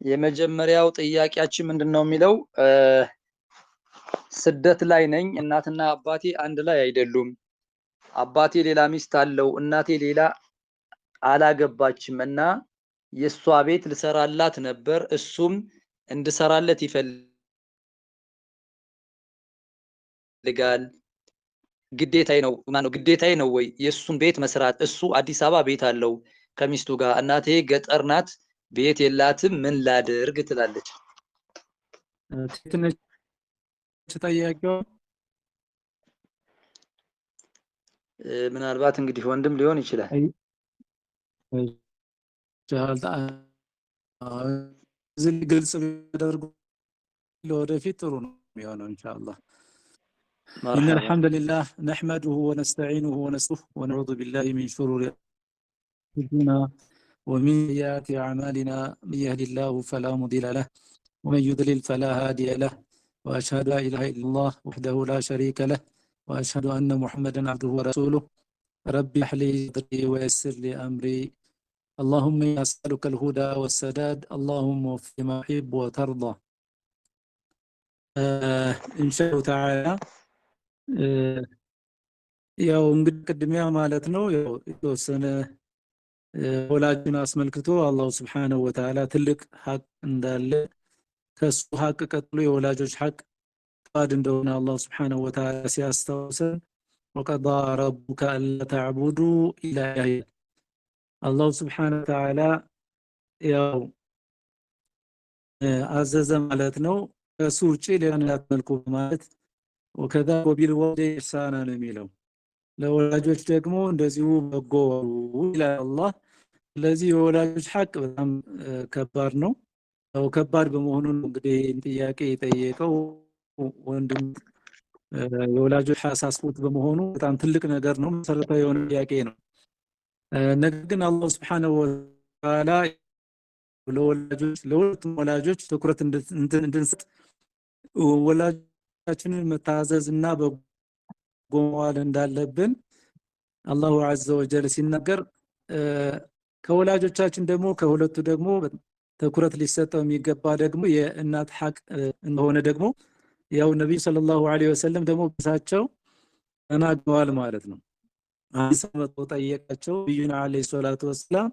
የመጀመሪያው ጥያቄያችን ምንድነው የሚለው ስደት ላይ ነኝ እናትና አባቴ አንድ ላይ አይደሉም አባቴ ሌላ ሚስት አለው እናቴ ሌላ አላገባችም እና የሷ ቤት ልሰራላት ነበር እሱም እንድሰራለት ይፈልጋል ግዴታዬ ነው ወይ የሱን ቤት መስራት እሱ አዲስ አበባ ቤት አለው ከሚስቱ ጋር እናቴ ገጠር ናት ቤት የላትም ምን ላድርግ ትላለች ትክክለኛ ጥያቄው ምናልባት እንግዲህ ወንድም ሊሆን ይችላል ዝል ግልጽ ቢያደርጉ ለወደፊት ጥሩ ነው የሚሆነው ኢንሻአላህ إن الحمد لله نحمده ونستعينه ونستغفره ونعوذ بالله من شرور أنفسنا ومن سيئات أعمالنا من يهد الله فلا مضل له ومن يضلل فلا هادي له وأشهد أن لا إله إلا الله وحده لا شريك له وأشهد أن محمدا عبده ورسوله رب اشرح لي صدري ويسر لي أمري اللهم أسألك الهدى والسداد اللهم وفق ما تحب وترضى إن شاء الله تعالى ያው እንግዲህ ቅድሚያ ማለት ነው ያው የተወሰነ ወላጅን አስመልክቶ አላህ Subhanahu Wa Ta'ala ትልቅ ሐቅ እንዳለ ከሱ ሐቅ ቀጥሎ የወላጆች ሐቅ ታድ እንደሆነ አላህ Subhanahu Wa Ta'ala ሲያስተውሰን وقضى ربك ألا تعبدوا إلا إياه አላህ Subhanahu Wa Ta'ala ያው አዘዘ ማለት ነው ከሱ ውጪ ሌላን አትመልኩ ማለት ወከዛ ወቢልወልደይን ኢህሳና ነው የሚለው ለወላጆች ደግሞ እንደዚሁ በጎ ይላል አላህ ስለዚህ የወላጆች ሐቅ በጣም ከባድ ነው ያው ከባድ በመሆኑ እንግዲህ ጥያቄ የጠየቀው ወንድም የወላጆች ሐሳስፉት በመሆኑ በጣም ትልቅ ነገር ነው መሰረታዊ የሆነ ጥያቄ ነው ነገር ግን አላህ Subhanahu Wa Ta'ala ለወላጆች ወላጆች ትኩረት እንድንሰጥ ወላጆቻችንን መታዘዝና በጎዋል እንዳለብን አላሁ Azza wa Jalla ሲናገር ከወላጆቻችን ደግሞ ከሁለቱ ደግሞ ትኩረት ሊሰጠው የሚገባ ደግሞ የእናት ሐቅ እንደሆነ ደግሞ ያው ነብዩ ሰለላሁ ዐለይሂ ወሰለም ደግሞ በሳቸው ተናግረዋል ማለት ነው አንድ ሰው ጠየቃቸው ነብዩና ዐለይሂ ሰላቱ ወሰለም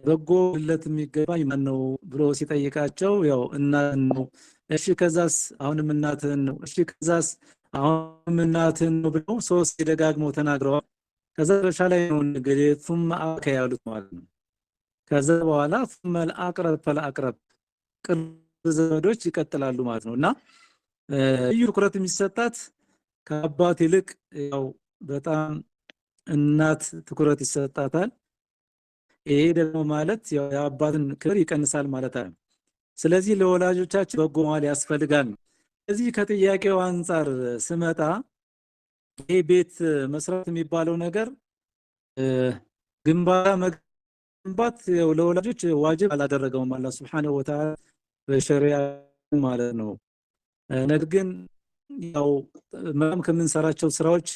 በጎለት የሚገባኝ ማን ነው ብሎ ሲጠይቃቸው ያው እናት ነው እሺ ከዛስ አሁንም እናትህን ነው እሺ ከዛስ አሁንም እናትህን ነው ብለው ሶስት ደጋግመው ተናግረዋል ከዛ በሻላይ ነው እንግዲህ ثم አከ ያሉት ማለት ነው ከዛ በኋላ ثم الأقرب فالأقرب ቅርብ ዘመዶች ይቀጥላሉ ማለት ነውና እዩ ትኩረት የሚሰጣት ከአባት ይልቅ ያው በጣም እናት ትኩረት ይሰጣታል ይሄ ደግሞ ማለት ያው የአባትን ክብር ይቀንሳል ማለት አይደለም ስለዚህ ለወላጆቻችን በጎ ማለት ያስፈልጋል ስለዚህ ከጥያቄው አንፃር ስመጣ ይሄ ቤት መስራት የሚባለው ነገር ግንባታ መገንባት ለወላጆች ዋጅብ አላደረገውም አላህ Subhanahu Wa Ta'ala በሸሪዓ ማለት ነው ነገር ግን ያው ማም ከምንሰራቸው ስራዎች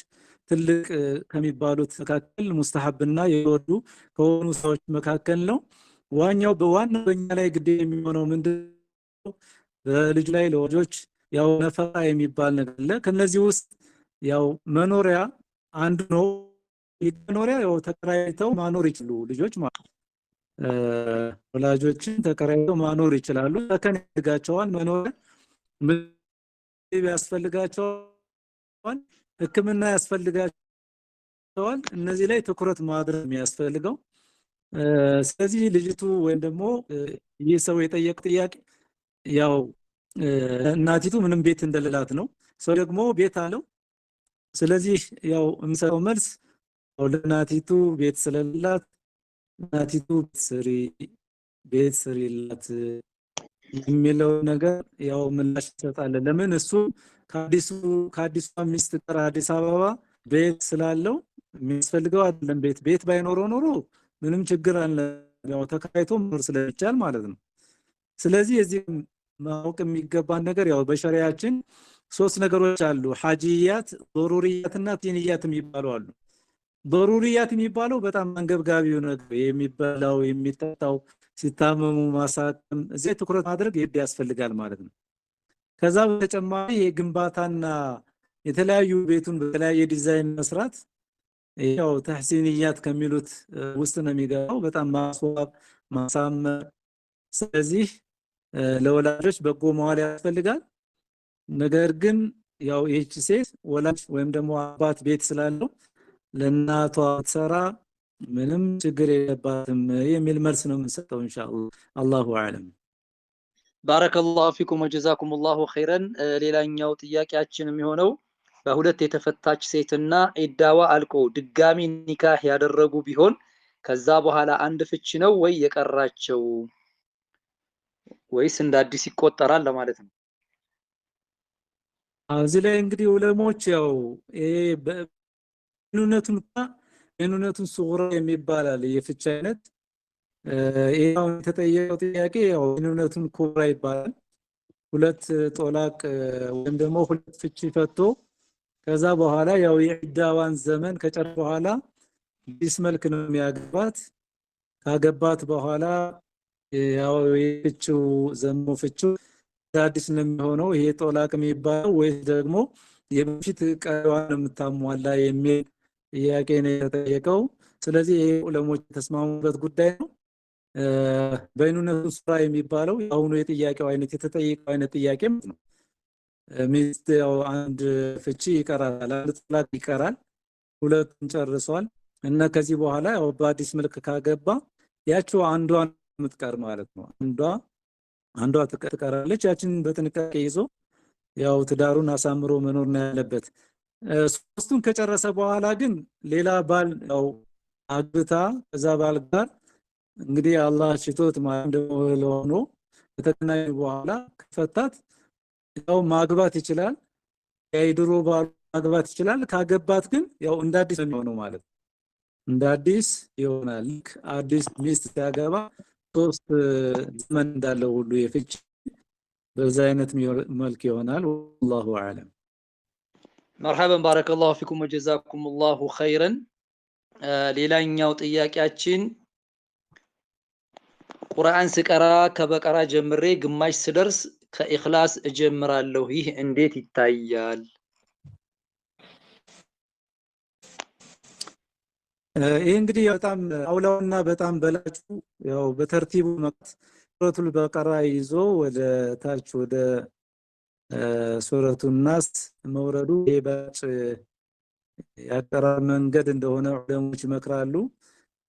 ትልቅ ከሚባሉት መካከል ሙስተሐብና የወዱ ከሆኑ ሰዎች መካከል ነው ዋኛው በእኛ ላይ ግድ የሚሆነው ምንድነው በልጅ ላይ ለወጆች ያው ነፈራ የሚባል ነገር አለ ከነዚህ ውስጥ ያው መኖሪያ አንዱ ነው መኖሪያ ያው ተከራይተው ማኖር ይችላሉ ልጆች ማለት ወላጆችን ተከራይተው ማኖር ይችላሉ ተከን ያስፈልጋቸዋል መኖሪያ ያስፈልጋቸዋል ህክምና ያስፈልጋቸዋል እነዚህ ላይ ትኩረት ማድረግ የሚያስፈልገው ስለዚህ ልጅቱ ወይም ደግሞ ይህ ሰው የጠየቅ ጥያቄ ያው እናቲቱ ምንም ቤት እንደሌላት ነው ሰው ደግሞ ቤት አለው ስለዚህ ያው የምሰጠው መልስ ለናቲቱ ቤት ስለሌላት ናቲቱ ቤት ስሪላት የሚለው ነገር ያው ምላሽ ይሰጣል ለምን እሱ ከአዲሱ ሚስት ጋር አዲስ አበባ ቤት ስላለው የሚያስፈልገው አይደለም ቤት ባይኖረው ኖሮ ምንም ችግር አለ ያው ተከራይቶ መኖር ስለሚቻል ማለት ነው ስለዚህ እዚህ ማወቅ የሚገባን ነገር ያው በሸሪዓችን ሶስት ነገሮች አሉ ሐጂያት ضروريات እና ቲንያት የሚባሉ አሉ ضروريات የሚባለው በጣም አንገብጋቢው ነገር የሚበላው የሚጠጣው ሲታመሙ ማሳከም እዚህ ትኩረት ማድረግ ያስፈልጋል ማለት ነው። ከዛ በተጨማሪ የግንባታና የተለያዩ ቤቱን በተለያየ ዲዛይን መስራት ያው ተህሲንያት ከሚሉት ውስጥ ነው የሚገባው። በጣም ማስዋብ ማሳመር። ስለዚህ ለወላጆች በጎ መዋል ያስፈልጋል። ነገር ግን ያው ይህች ሴት ወላጅ ወይም ደግሞ አባት ቤት ስላለው ለእናቷ ተሰራ ምንም ችግር የለባትም የሚል መልስ ነው የምንሰጠው ኢንሻአላህ። አላሁ አዕለም። ባረከላሁ ፊኩም ወጀዛኩሙላሁ ኸይረን። ሌላኛው ጥያቄያችን የሚሆነው በሁለት የተፈታች ሴትና ኢዳዋ አልቆ ድጋሚ ኒካህ ያደረጉ ቢሆን ከዛ በኋላ አንድ ፍቺ ነው ወይ የቀራቸው ወይስ እንደ አዲስ ይቆጠራል ለማለት ነው? እዚህ ላይ እንግዲህ ዑለሞች ያው በይኑነቱን ሱግራ የሚባል አለ የፍቺ አይነት። ይሄው የተጠየቀው ጥያቄ ያው በይኑነቱን ኩብራ ይባላል። ሁለት ጦላቅ ወይም ደግሞ ሁለት ፍቺ ፈቶ ከዛ በኋላ ያው የዒዳዋን ዘመን ከጨረሰ በኋላ ቢስ መልክ ነው የሚያገባት። ካገባት በኋላ ያው የፍቺው ዘመኑ ፍቺው አዲስ ነው የሚሆነው። ይሄ ጦላቅ የሚባለው ወይ ደግሞ የበፊት ቀሪዋን የምታሟላ የሚል ጥያቄ ነው የተጠየቀው። ስለዚህ ይሄ ዑለሞች የተስማሙበት ጉዳይ ነው። በይኑነቱ ሱራ የሚባለው አሁኑ የጥያቄው አይነት የተጠየቀው አይነት ጥያቄ ነው። ሚስት ያው አንድ ፍቺ ይቀራል፣ አንድ ጦላቅ ይቀራል፣ ሁለቱን ጨርሷል እና ከዚህ በኋላ ያው በአዲስ መልክ ካገባ ያቺው አንዷን የምትቀር ማለት ነው። አንዷ ትቀራለች። ያችን በጥንቃቄ ይዞ ያው ትዳሩን አሳምሮ መኖር ነው ያለበት። ሶስቱን ከጨረሰ በኋላ ግን ሌላ ባል ያው አግብታ ከዛ ባል ጋር እንግዲህ አላህ ሽቶት ማለት ደግሞ ለሆኖ ከተገናኙ በኋላ ከፈታት ያው ማግባት ይችላል። የድሮ ባል ማግባት ይችላል። ካገባት ግን ያው እንደ አዲስ ነው የሚሆነው ማለት ነው። እንደ አዲስ ይሆናል። አዲስ ሚስት ሲያገባ ሶስት ዘመን እንዳለው ሁሉ የፍቺ በዛ አይነት መልክ ይሆናል። والله اعلم። مرحبا بارك الله فيكم وجزاكم الله خيرا። ሌላኛው ጥያቄያችን ቁርአን ስቀራ ከበቀራ ጀምሬ ግማሽ ስደርስ ከኢኽላስ እጀምራለሁ፣ ይህ እንዴት ይታያል? ይህ እንግዲህ በጣም አውላውና በጣም በላጩ ያው በተርቲቡ ሱረቱል በቀራ ይዞ ወደ ታች ወደ ሱረቱን ናስ መውረዱ የባጭ ያቀራር መንገድ እንደሆነ ዑለሞች ይመክራሉ።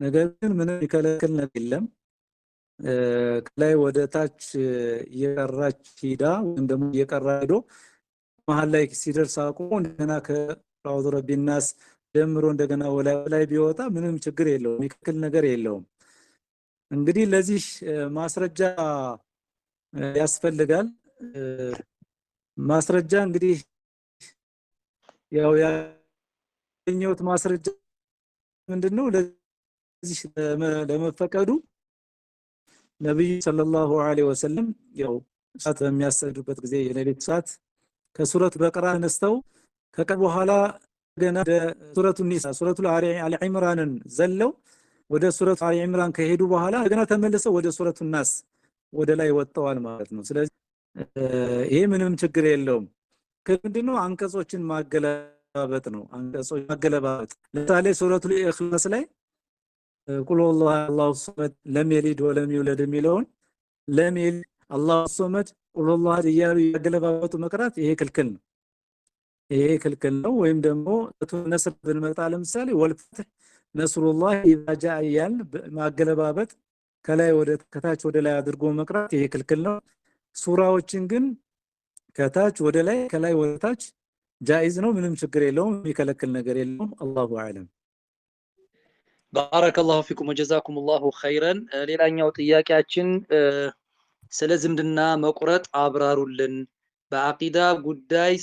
ነገር ግን ምንም ይከለክል ነገር የለም። ከላይ ወደ ታች እየቀራች ሂዳ ወይም ደግሞ እየቀራ ሄዶ መሀል ላይ ሲደርስ አቁሞ እንደገና ከአዑዙ ቢናስ ጀምሮ እንደገና ወላይ ቢወጣ ምንም ችግር የለውም፣ የሚከለክል ነገር የለውም። እንግዲህ ለዚህ ማስረጃ ያስፈልጋል። ማስረጃ እንግዲህ ያው ያገኘሁት ማስረጃ ምንድነው ለዚህ ለመፈቀዱ ነብዩ ሰለላሁ ዐለይሂ ወሰለም ያው ሰዓት በሚያሰግዱበት ጊዜ የሌሊት ሰዓት ከሱረት በቀራ ተነስተው ከቀን በኋላ ገና ወደ ሱረቱ ኒሳ ሱረቱ አሊ ዒምራንን ዘለው ወደ ሱረቱ አሊ ዒምራን ከሄዱ በኋላ ገና ተመልሰው ወደ ሱረቱ ናስ ወደ ላይ ወጥተዋል ማለት ነው። ስለዚህ ይሄ ምንም ችግር የለውም። ምንድነው አንቀጾችን ማገለባበጥ ነው። አንቀጾች ማገለባበጥ ለምሳሌ ሱረቱ ኢኽላስ ላይ ቁል ሁወላሁ አላሁ ሶመድ ለም የሊድ ወለም ይውለድ የሚለውን ለም የሊድ አላሁ ሶመድ ቁል ሁወላሁ አሐድ እያሉ ያገለባበጡ መቅራት ይሄ ክልክል ነው። ይሄ ክልክል ነው። ወይም ደግሞ ነስር ብንመጣ ለምሳሌ ወልፈትህ ነስሩላህ ኢዛ ጃአ እያልን ማገለባበጥ ከላይ ወደ ከታች ወደ ላይ አድርጎ መቅራት ይሄ ክልክል ነው። ሱራዎችን ግን ከታች ወደ ላይ ከላይ ወደ ታች ጃኢዝ ነው፣ ምንም ችግር የለውም፣ የሚከለክል ነገር የለውም። አላሁ አዕለም። ባረከላሁ ፊኩም ወጀዛኩሙላሁ ኸይረን። ሌላኛው ጥያቄያችን ስለ ዝምድና መቁረጥ አብራሩልን። በአቂዳ ጉዳይ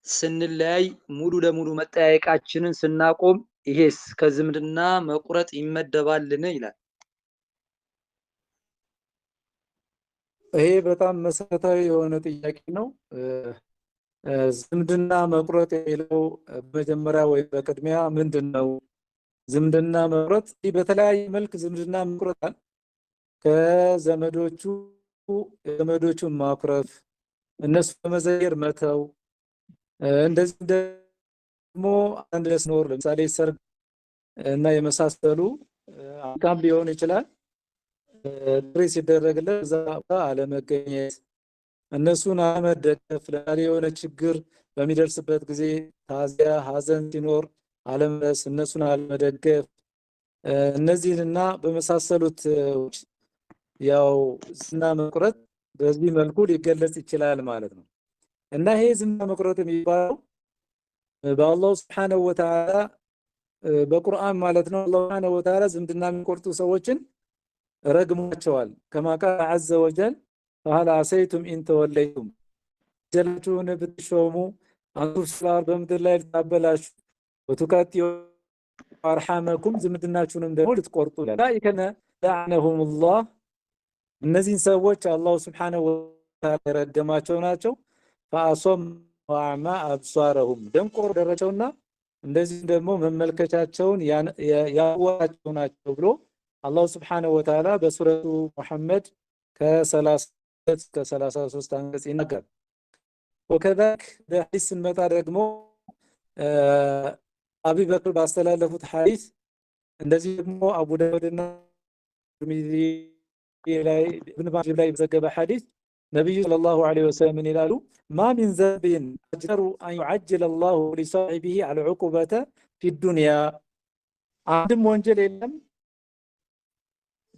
ስንለያይ ሙሉ ለሙሉ መጠያየቃችንን ስናቆም ይሄስ ከዝምድና መቁረጥ ይመደባልን ይላል። ይሄ በጣም መሰረታዊ የሆነ ጥያቄ ነው። ዝምድና መቁረጥ የሚለው በመጀመሪያ ወይ በቅድሚያ ምንድነው ዝምድና መቁረጥ በተለያየ መልክ ዝምድና መቁረጥ ከዘመዶቹ ዘመዶቹን ማኩረፍ፣ እነሱ በመዘየር መተው፣ እንደዚህ ደግሞ አንድ ለስኖር ለምሳሌ ሰርግ እና የመሳሰሉ አካም ሊሆን ይችላል ጥሪ ሲደረግለት እዛ አለመገኘት፣ እነሱን አለመደገፍ፣ የሆነ ችግር በሚደርስበት ጊዜ ታዚያ ሀዘን ሲኖር አለመድረስ፣ እነሱን አለመደገፍ፣ እነዚህንና በመሳሰሉት ያው ዝምድና መቁረጥ በዚህ መልኩ ሊገለጽ ይችላል ማለት ነው። እና ይሄ ዝምድና መቁረጥ የሚባለው በአላህ Subhanahu Wa Ta'ala በቁርአን ማለት ነው አላህ Subhanahu Wa Ta'ala ዝምድና የሚቆርጡ ሰዎችን ረግሟቸዋል። ከማ ቃለ ዐዘ ወጀል فهل عسيتم إن توليتم ጀላችሁን ብትሾሙ አንቱ ስላር በምድር ላይ ልታበላሹ ወትቃጢዑ አርሐመኩም ዝምድናችሁንም ደግሞ ልትቆርጡ ይላል። ላኢከነ ለዐነሁም ላህ እነዚህን ሰዎች አላህ Subhanahu Wa Ta'ala የረገማቸው ናቸው። ፈአሶም ወአዕማ አብሷረሁም ደንቆር ደረጃውና እንደዚህ ደግሞ መመልከቻቸውን ያዋቸው ናቸው ብሎ አላህ Subhanahu Wa Ta'ala በሱረቱ ሙሐመድ ከ30 እስከ 33 አንቀጽ ይናገራል። ወከዛክ በሐዲስ ስንመጣ ደግሞ አቢ በክር ባስተላለፉት ሐዲስ እንደዚህ ደግሞ አቡ ዳውድና ትርሚዚ ላይ ኢብኑ ማጃህ ላይ በዘገበ ሐዲስ ነብዩ ሰለላሁ ዐለይሂ ወሰለም ይላሉ ማ ሚን ዘንብን አጅሩ አን يعجل الله لصاحبه العقوبة في الدنيا አንድም ወንጀል የለም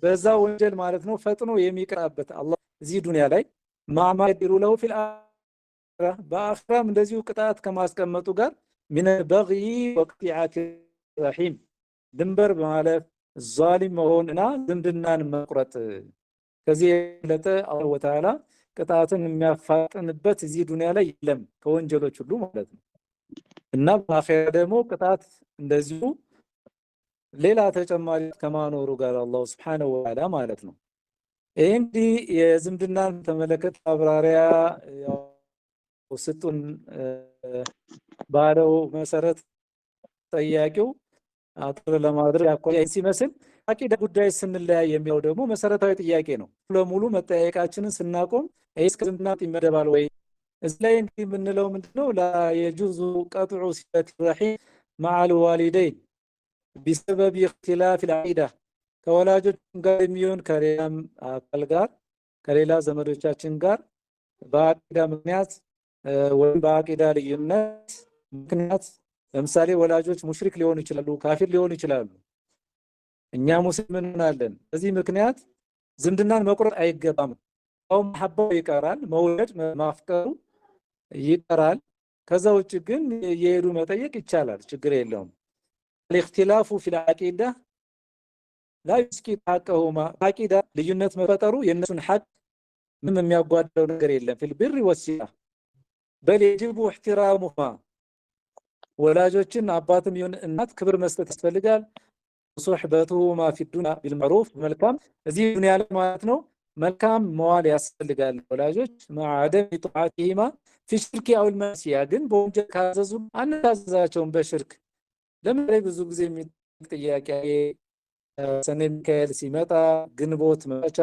በዛ ወንጀል ማለት ነው ፈጥኖ የሚቀርበት አላህ እዚህ ዱንያ ላይ ማማ ይዲሩ له في الآخرة በአኺራም እንደዚሁ ቅጣት ከማስቀመጡ ጋር من البغي وقطيعة الرحيم ድንበር በማለፍ ዛሊም መሆንና ዝምድናን መቁረጥ ከዚህ ለተ አላህ ወተዓላ ቅጣትን የሚያፋጥንበት እዚህ ዱንያ ላይ የለም ከወንጀሎች ሁሉ ማለት ነው። እና በአኺራ ደግሞ ቅጣት እንደዚሁ ሌላ ተጨማሪ ከማኖሩ ጋር አላህ Subhanahu Wa Ta'ala ማለት ነው። እንግዲህ የዝምድናን ተመለከተ አብራሪያ ያው ስጡን ባለው መሰረት ጠያቂው አጥር ለማድረግ አቆያ ሲመስል አቂዳ ጉዳይ ስንለያይ የሚለው ደግሞ መሰረታዊ ጥያቄ ነው። ለሙሉ መጠያየቃችንን ስናቆም እይስ ዝምድና ይመደባል ወይ እዚህ ላይ እንግዲህ የምንለው ምንድነው ላ የጁዙ ቀጥዑ ሲለት ረሂም مع الوالدين بسبب اختلاف العقيده ከወላጆች ጋር የሚሆን ከሌላም አካል ጋር ከሌላ ዘመዶቻችን ጋር በአቂዳ ምክንያት ወይም በአቂዳ ልዩነት ምክንያት ለምሳሌ ወላጆች ሙሽሪክ ሊሆኑ ይችላሉ፣ ካፊር ሊሆኑ ይችላሉ። እኛ ሙስሊምን እናለን። በዚህ ምክንያት ዝምድናን መቁረጥ አይገባም። አው መሐባው ይቀራል፣ መውለድ ማፍቀሩ ይቀራል። ከዛ ውጭ ግን የሄዱ መጠየቅ ይቻላል፣ ችግር የለውም። الاختلاف في العقيده لا يسقط حقهما عقيده ልዩነት መፈጠሩ የነሱን ሐቅ ምንም የሚያጓደው ነገር የለም። في البر والصلة بل يجب احترامهما ወላጆችን አባትም ይሁን እናት ክብር መስጠት ያስፈልጋል። صحبتهما في الدنيا بالمعروف መልካም እዚህ ዱንያ ላይ ማለት ነው መልካም መዋል ያስፈልጋል። ወላጆች مع عدم طاعتهما في الشرك او المعصيه ግን በወንጀል ካዘዙ አንታዘዛቸውም በሽርክ ለምን ብዙ ጊዜ ጥያቄ ሰኔ ሚካኤል ሲመጣ ግንቦት መጫ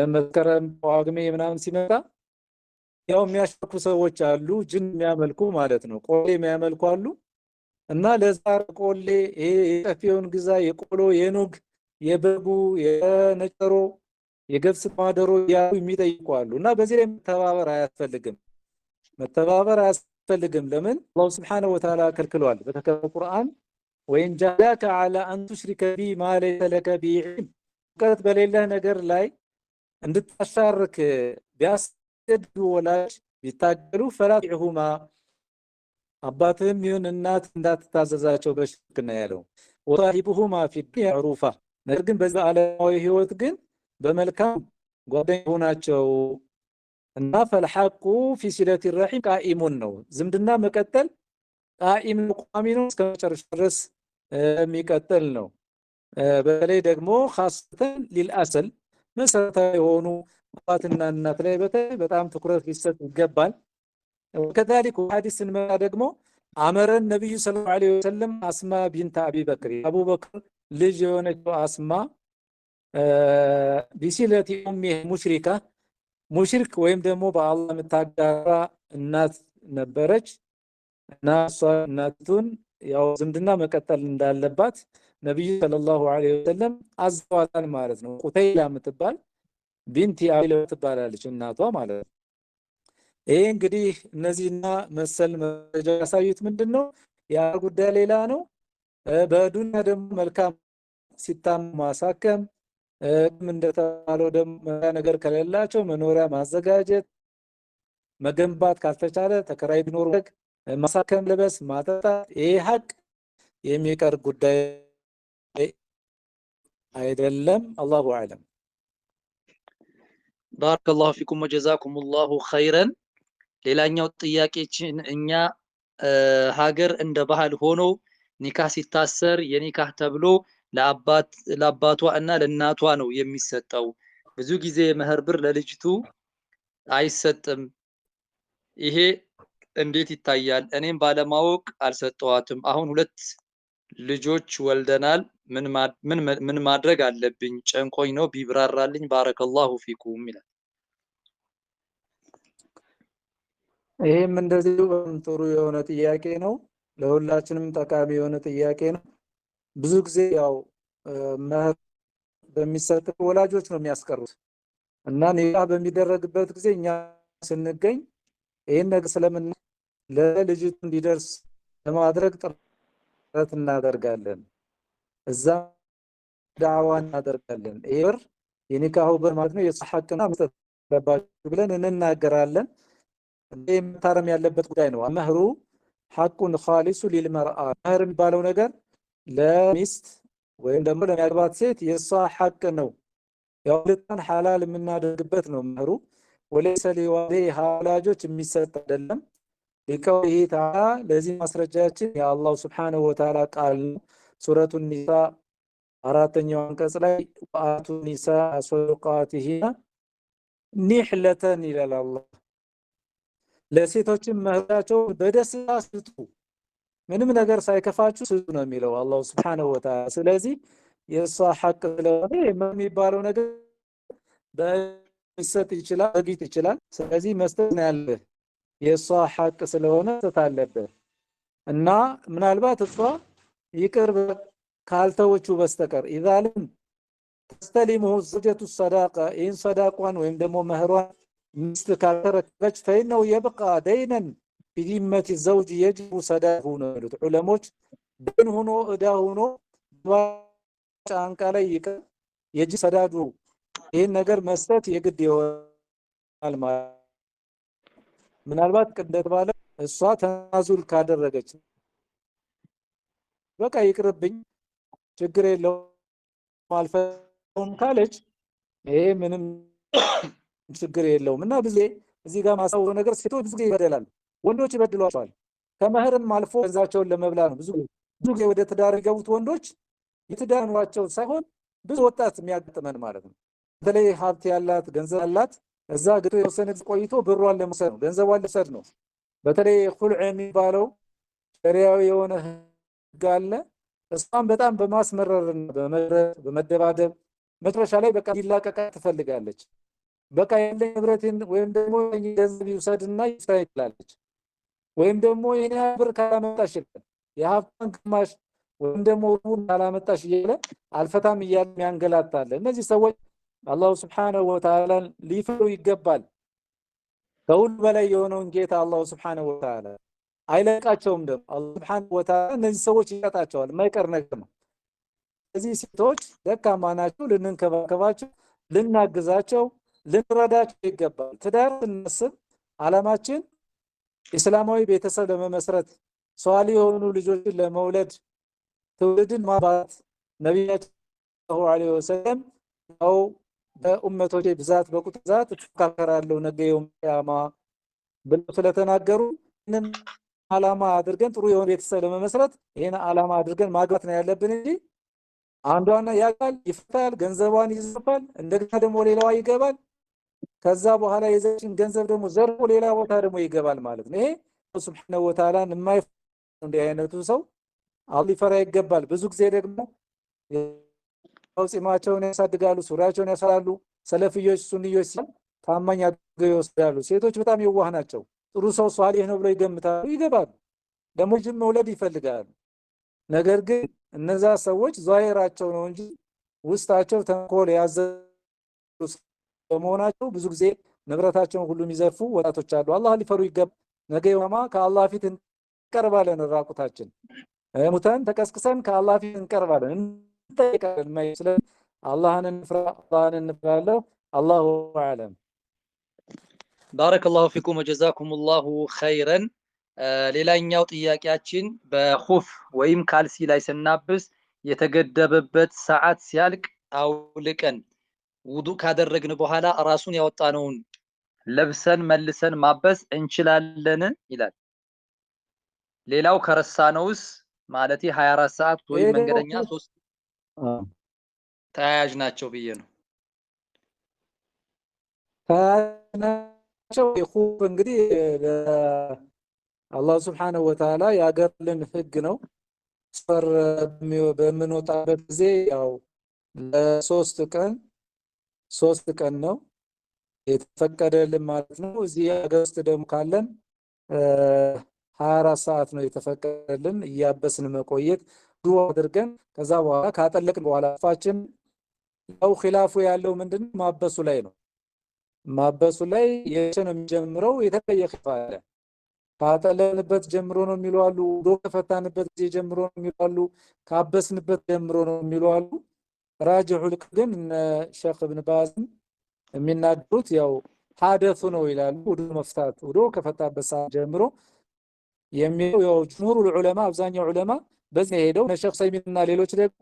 መስከረም ጳጉሜ ምናምን ሲመጣ ያው የሚያሽኩ ሰዎች አሉ፣ ጅን የሚያመልኩ ማለት ነው። ቆሌ የሚያመልኩ አሉ እና ለዛር ቆሌ የጠፊውን ግዛ የቆሎ የኑግ የበጉ የነጨሮ የገብስ ማደሮ ያሉ የሚጠይቁ አሉ እና በዚህ ላይ መተባበር አያስፈልግም። ለምን አላህ Subhanahu Wa Ta'ala ከልክሏል በተከበረ ቁርአን ወይን ጃላከ على ان تشرك بي ما ليس لك به علم ቀጥ በሌለ ነገር ላይ እንድታሻርክ ቢያስገድዱ ወላጅ ቢታገሉ ፈላቲሁማ አባትም ይሁን እናት እንዳትታዘዛቸው በሽርክ ነው ያለው። ወሳሂቡሁማ في الدنيا معروفا ነገር ግን በዛ ዓለማዊ ህይወት ግን በመልካም ጓደኛ ሆናቸው እና فالحق في صلة الرحم قائم ነው። ዝምድና መቀጠል ቃኢም ቋሚ ነው፣ እስከ መጨረሻ ድረስ የሚቀጥል ነው። በተለይ ደግሞ خاصة للأصل መሰረታዊ የሆኑ አባትና እናት ላይ በጣም ትኩረት ሊሰጥ ይገባል። وكذلك ሐዲስ ስንመጣ ደግሞ አመረን ነብዩ ሰለላሁ ዐለይሂ ወሰለም አስማ ቢንት አቢ በክር አቡበክር ልጅ የሆነችው አስማ ቢሲለቲ ኡሚ ሙሽሪካ ሙሽሪክ ወይም ደግሞ በአላህ የምታጋራ እናት ነበረች እና እሷ እናቱን ያው ዝምድና መቀጠል እንዳለባት ነብዩ ሰለላሁ ዐለይሂ ወሰለም አዘዋታል ማለት ነው። ቁተይላ የምትባል ቢንቲ አቢለ ትባላለች እናቷ ማለት ነው። ይሄ እንግዲህ እነዚህና መሰል መረጃ ያሳዩት ምንድነው ያ ጉዳይ ሌላ ነው። በዱንያ ደግሞ መልካም ሲታም ማሳከም እንደተባለው ደግሞ ነገር ከሌላቸው መኖሪያ ማዘጋጀት መገንባት ካልተቻለ ተከራይ ቢኖር ማሳከም ልበስ ማጠጣት ይሄ ሀቅ የሚቀር ጉዳይ አይደለም። አላሁ አዕለም። ባረከላሁ ፊኩም ወጀዛኩሙላሁ ኸይረን። ሌላኛው ጥያቄችን እኛ ሀገር እንደ ባህል ሆኖ ኒካህ ሲታሰር የኒካህ ተብሎ ለአባቷ እና ለእናቷ ነው የሚሰጠው። ብዙ ጊዜ መህር ብር ለልጅቱ አይሰጥም። ይሄ እንዴት ይታያል? እኔም ባለማወቅ አልሰጠዋትም። አሁን 2 ልጆች ወልደናል። ምን ማድረግ አለብኝ? ጨንቆኝ ነው ቢብራራልኝ ባረከላሁ ፊኩም ይላል። ይሄም እንደዚሁ ጥሩ የሆነ ጥያቄ ነው። ለሁላችንም ጠቃሚ የሆነ ጥያቄ ነው። ብዙ ጊዜ ያው መህር በሚሰጥ ወላጆች ነው የሚያስቀሩት እና ኒካህ በሚደረግበት ጊዜ እኛ ስንገኝ ይሄን ነገር ስለምን ለልጅቱ እንዲደርስ ለማድረግ ጥረት እናደርጋለን። እዛ ዳዕዋ እናደርጋለን። ይሄ የኒካሁ በር ማለት ነው የሷሐቅና መስጠት አለባችሁ ብለን እንናገራለን። ይሄ መታረም ያለበት ጉዳይ ነው። መህሩ ሐቁን ኻሊሱ ሊልመርአ መህር የሚባለው ነገር ለሚስት ወይም ደግሞ ለሚያገባት ሴት የሷ ሐቅ ነው። ያው ልጣን ሐላል የምናደርግበት ነው መህሩ። ወለይሰ ሊወሊሃ ወላጆች የሚሰጥ አይደለም። ሊቀውሊሂ ተዓላ ለዚህ ማስረጃችን የአላህ ሱብሓነሁ ወተዓላ ቃል ሱረቱ ኒሳ 4ኛው አንቀጽ ላይ ወአቱ ኒሳ ሰዱቃቲሂና ኒህለተን ይላል አላህ። ለሴቶችም መህራቸው በደስታ ስጡ፣ ምንም ነገር ሳይከፋችሁ ስጡ ነው የሚለው አላህ ሱብሓነሁ ወተዓላ። ስለዚህ የሷ ሐቅ ስለሆነ የሚባለው ነገር በሚሰጥ ይችላል በጊት ይችላል። ስለዚህ መስጠት ነው ያለብህ የሷ ሐቅ ስለሆነ መስጠት አለብህ እና ምናልባት እሷ ይቅር ካልተወችው በስተቀር ኢዛልም ተስተሊሙሁ ዘውጀቱ ሰዳቃ ኢን ሰዳቋን ወይም ደግሞ መህሯን ሚስት ካልተረከበች ፈኢነሁ የብቃ ደይነን ቢዚመቲ ዘውጅ የጅቡ ሰዳቁ ነው የሚሉት ዑለሞች። ደን ሆኖ እዳ ሆኖ ጫንቃ ላይ ይቀር የጅ ሰዳዱ ይህን ነገር መስጠት የግድ ይሆናል ማለት። ምናልባት እንደተባለ እሷ ተናዙል ካደረገች በቃ ይቅርብኝ ችግር የለውም አልፈውም ካለች ይሄ ምንም ችግር የለውም። እና ብዙ እዚህ ጋር ማሳወቅ ነገር ሴቶች ብዙ ጊዜ ይበደላሉ፣ ወንዶች ይበድሏቸዋል። ከመህርም አልፎ ገንዘባቸውን ለመብላት ነው ብዙ ጊዜ ወደ ትዳር የገቡት ወንዶች የትዳር ኑሯቸው ሳይሆን ብዙ ወጣት የሚያጋጥመን ማለት ነው። በተለይ ሀብት ያላት ገንዘብ ያላት እዛ ግቶ የወሰነ ቆይቶ ብሯን ለመውሰድ ነው ገንዘቧን ለመውሰድ ነው። በተለይ ኹልዕ የሚባለው ሸሪዓዊ የሆነ ህግ አለ። እሷን በጣም በማስመረርና በመደባደብ መጨረሻ ላይ በቃ ይላቀቃ ትፈልጋለች። በቃ ያለኝ ንብረቴን ወይም ደግሞ ገንዘብ ይውሰድና ይፍታ ትላለች። ወይም ደግሞ የኔ ብር ካላመጣሽ ይላል የሀብታን ግማሽ ወይም ደግሞ ሩቡን ካላመጣሽ እያለ አልፈታም እያለ የሚያንገላታል። እነዚህ ሰዎች አላሁ ሱብሓነሁ ወተዓላ ሊፈሩ ይገባል። ከሁሉ በላይ የሆነውን ጌታ አላሁ ሱብሓነሁ ወተዓላ አይለቃቸውም። ደግሞ አላሁ ሱብሓነሁ ወተዓላ እነዚህ ሰዎች ይቀጣቸዋል፣ የማይቀር ነገር ነው። እነዚህ ሴቶች ደካማ ናቸው፣ ልንንከባከባቸው፣ ልናግዛቸው፣ ልንረዳቸው ይገባል። ትዳር ስናስብ ዓላማችን እስላማዊ ቤተሰብ ለመመስረት ሷሊህ የሆኑ ልጆችን ለመውለድ ትውልድን ማባራት ነብያችን ሰለላሁ ዐለይሂ ወሰለም ያው በኡመቶቼ ብዛት በቁጥር ብዛት ተካከራለሁ ነገ የውም ቂያማ ብለው ስለተናገሩ ይህንን ዓላማ አድርገን ጥሩ የሆነ ቤተሰብ ለመመስረት ይህን ዓላማ አድርገን ማግባት ነው ያለብን እንጂ አንዷን ያጋል ይፈታል፣ ገንዘቧን ይዘርፋል፣ እንደገና ደግሞ ሌላዋ ይገባል። ከዛ በኋላ የዘችን ገንዘብ ደግሞ ዘርፎ ሌላ ቦታ ደግሞ ይገባል ማለት ነው። ይሄ ሱብሓነሁ ወተዓላን እንዲህ አይነቱ ሰው አላህ ሊፈራ ይገባል። ብዙ ጊዜ ደግሞ ጺማቸውን ያሳድጋሉ፣ ሱሪያቸውን ያሰራሉ። ሰለፊዮች ሱንዮች ሲል ታማኝ አድርገው ይወስዳሉ። ሴቶች በጣም የዋህ ናቸው። ጥሩ ሰው ሷሊህ ነው ብለው ይገምታሉ፣ ይገባሉ። ደግሞ ልጅም መውለድ ይፈልጋሉ። ነገር ግን እነዛ ሰዎች ዛሂራቸው ነው እንጂ ውስጣቸው ተንኮል ያዘሉ በመሆናቸው ብዙ ጊዜ ንብረታቸውን ሁሉ የሚዘርፉ ወጣቶች አሉ። አላህ ሊፈሩ ይገባል። ነገ የውማ ከአላህ ፊት እንቀርባለን። ራቁታችን ሙተን ተቀስቅሰን ከአላህ ፊት እንቀርባለን፣ እንጠይቃለን። ስለዚህ አላህን እንፍራ፣ አላህን እንፍራለሁ። አላሁ አዕለም። ባረከላሁ ፊኩም ወጀዛኩሙላሁ ኸይረን። ሌላኛው ጥያቄያችን በኹፍ ወይም ካልሲ ላይ ስናብስ የተገደበበት ሰዓት ሲያልቅ አውልቀን ውዱእ ካደረግን በኋላ ራሱን ያወጣነውን ለብሰን መልሰን ማበስ እንችላለን ይላል። ሌላው ከረሳነውስ ማለት 24 ሰዓት ወይም መንገደኛ 3 ተያያዥ ናቸው ብዬ ነው። ተያያዥ ኹፍ እንግዲህ አላህ ሱብሓነሁ ወተዓላ ያገርልን ህግ ነው። ሰፈር በምንወጣበት ጊዜ ያው ለሶስት ቀን ነው የተፈቀደልን ማለት ነው። እዚህ ሀገር ውስጥ ደግሞ ካለን 24 ሰዓት ነው የተፈቀደልን እያበስን መቆየት ዱዓ አድርገን ከዛ በኋላ ካጠለቅን በኋላ ፋችን ያው ኺላፉ ያለው ምንድነው ማበሱ ላይ ነው። ማበሱ ላይ የት ነው የሚጀምረው? የተለየ ኺላፍ አለ። ካጠለቅንበት ጀምሮ ነው የሚሉ አሉ። ዶ ከፈታንበት ጊዜ ጀምሮ ነው የሚሉ አሉ። ካበስንበት ጀምሮ ነው የሚሉ አሉ። ራጅሑ ልክ ግን ሼኽ ኢብኑ ባዝም የሚናገሩት ያው ሐደሱ ነው ይላሉ። ውዶ መፍታት ውዶ ከፈታበት ሰዓት ጀምሮ የሚለው ያው ጅምሁሩል ዑለማ አብዛኛው ዑለማ በዚህ ሄደው ሼኽ ሰይሚንና ሌሎች ደግሞ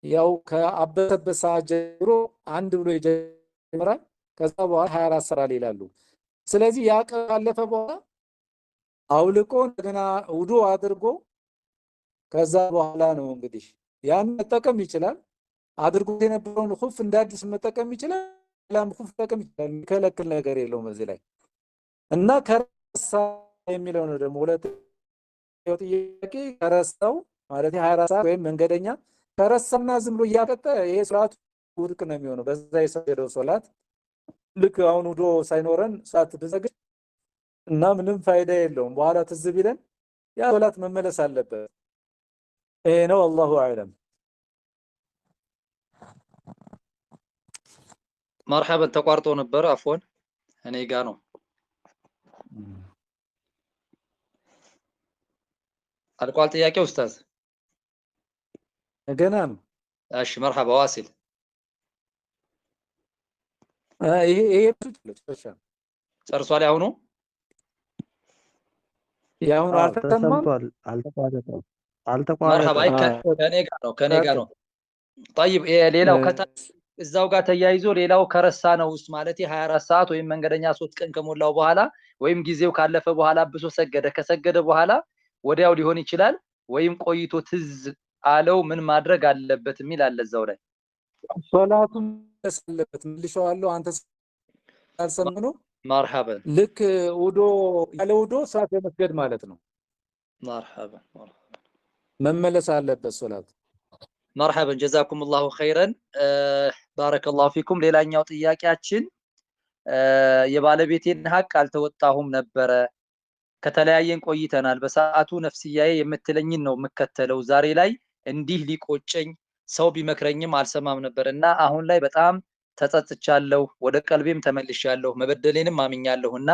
ያው ከአበሰበት ሰዓት ጀምሮ አንድ ብሎ ይጀምራል። ከዛ በኋላ 24 ሰዓት ይላሉ። ስለዚህ ያ ቀን ካለፈ በኋላ አውልቆ እንደገና ውዱ አድርጎ ከዛ በኋላ ነው እንግዲህ ያን መጠቀም ይችላል። አድርጎት የነበረውን ኹፍ እንዳዲስ መጠቀም ይችላል። ላም ኹፍ መጠቀም ይችላል። የሚከለክል ነገር የለውም እዚህ ላይ እና ከረሳ የሚለው ነው ደግሞ ሁለተኛው ጥያቄ። ከረሳው ማለት 24 ሰዓት ወይም መንገደኛ ከረሳና ዝም ብሎ እያቀጠ ይሄ ሶላቱ ውድቅ ነው የሚሆነው። በዛ የሰገደው ሶላት ልክ አሁን ውዶ ሳይኖረን ሰዓት ብዘግድ እና ምንም ፋይዳ የለውም። በኋላ ትዝ ቢለን ያ ሶላት መመለስ አለበት። ይሄ ነው። አላሁ አዕለም። መርሐበን ተቋርጦ ነበር። አፎን እኔ ጋ ነው። አልቋል ጥያቄው ኡስታዝ? ገና ነው። እሺ መርሐባ ዋሲል። ይሄ ጨርሷል ያሁኑ? ያሁኑ አልተሰማም፣ መርሐባ ከኔ ጋር ነው። طيب ሌላው እዛው ጋር ተያይዞ ሌላው ከረሳ ነው ውስጥ ማለት 24 ሰዓት ወይም መንገደኛ 3 ቀን ከሞላው በኋላ ወይም ጊዜው ካለፈ በኋላ ብሶ ሰገደ። ከሰገደ በኋላ ወዲያው ሊሆን ይችላል ወይም ቆይቶ ትዝ አለው ምን ማድረግ አለበት የሚል አለ እዛው ላይ። ሶላቱን መስለበት መልሼዋለሁ። አንተ ሳልሰምኑ መርሐበን ልክ ውዶ ያለ ውዶ ሰዓት መስገድ ማለት ነው። መርሐበን መመለስ አለበት ሶላቱ። መርሐበን ጀዛኩሙላሁ ኸይረን ባረከላሁ ፊኩም። ሌላኛው ጥያቄያችን የባለቤቴን ሀቅ አልተወጣሁም ነበረ። ከተለያየን ቆይተናል። በሰዓቱ ነፍስያዬ የምትለኝን ነው የምከተለው። ዛሬ ላይ እንዲህ ሊቆጨኝ ሰው ቢመክረኝም አልሰማም ነበርና አሁን ላይ በጣም ተጸጽቻለሁ። ወደ ቀልቤም ተመልሻለሁ። መበደሌንም አምኛለሁና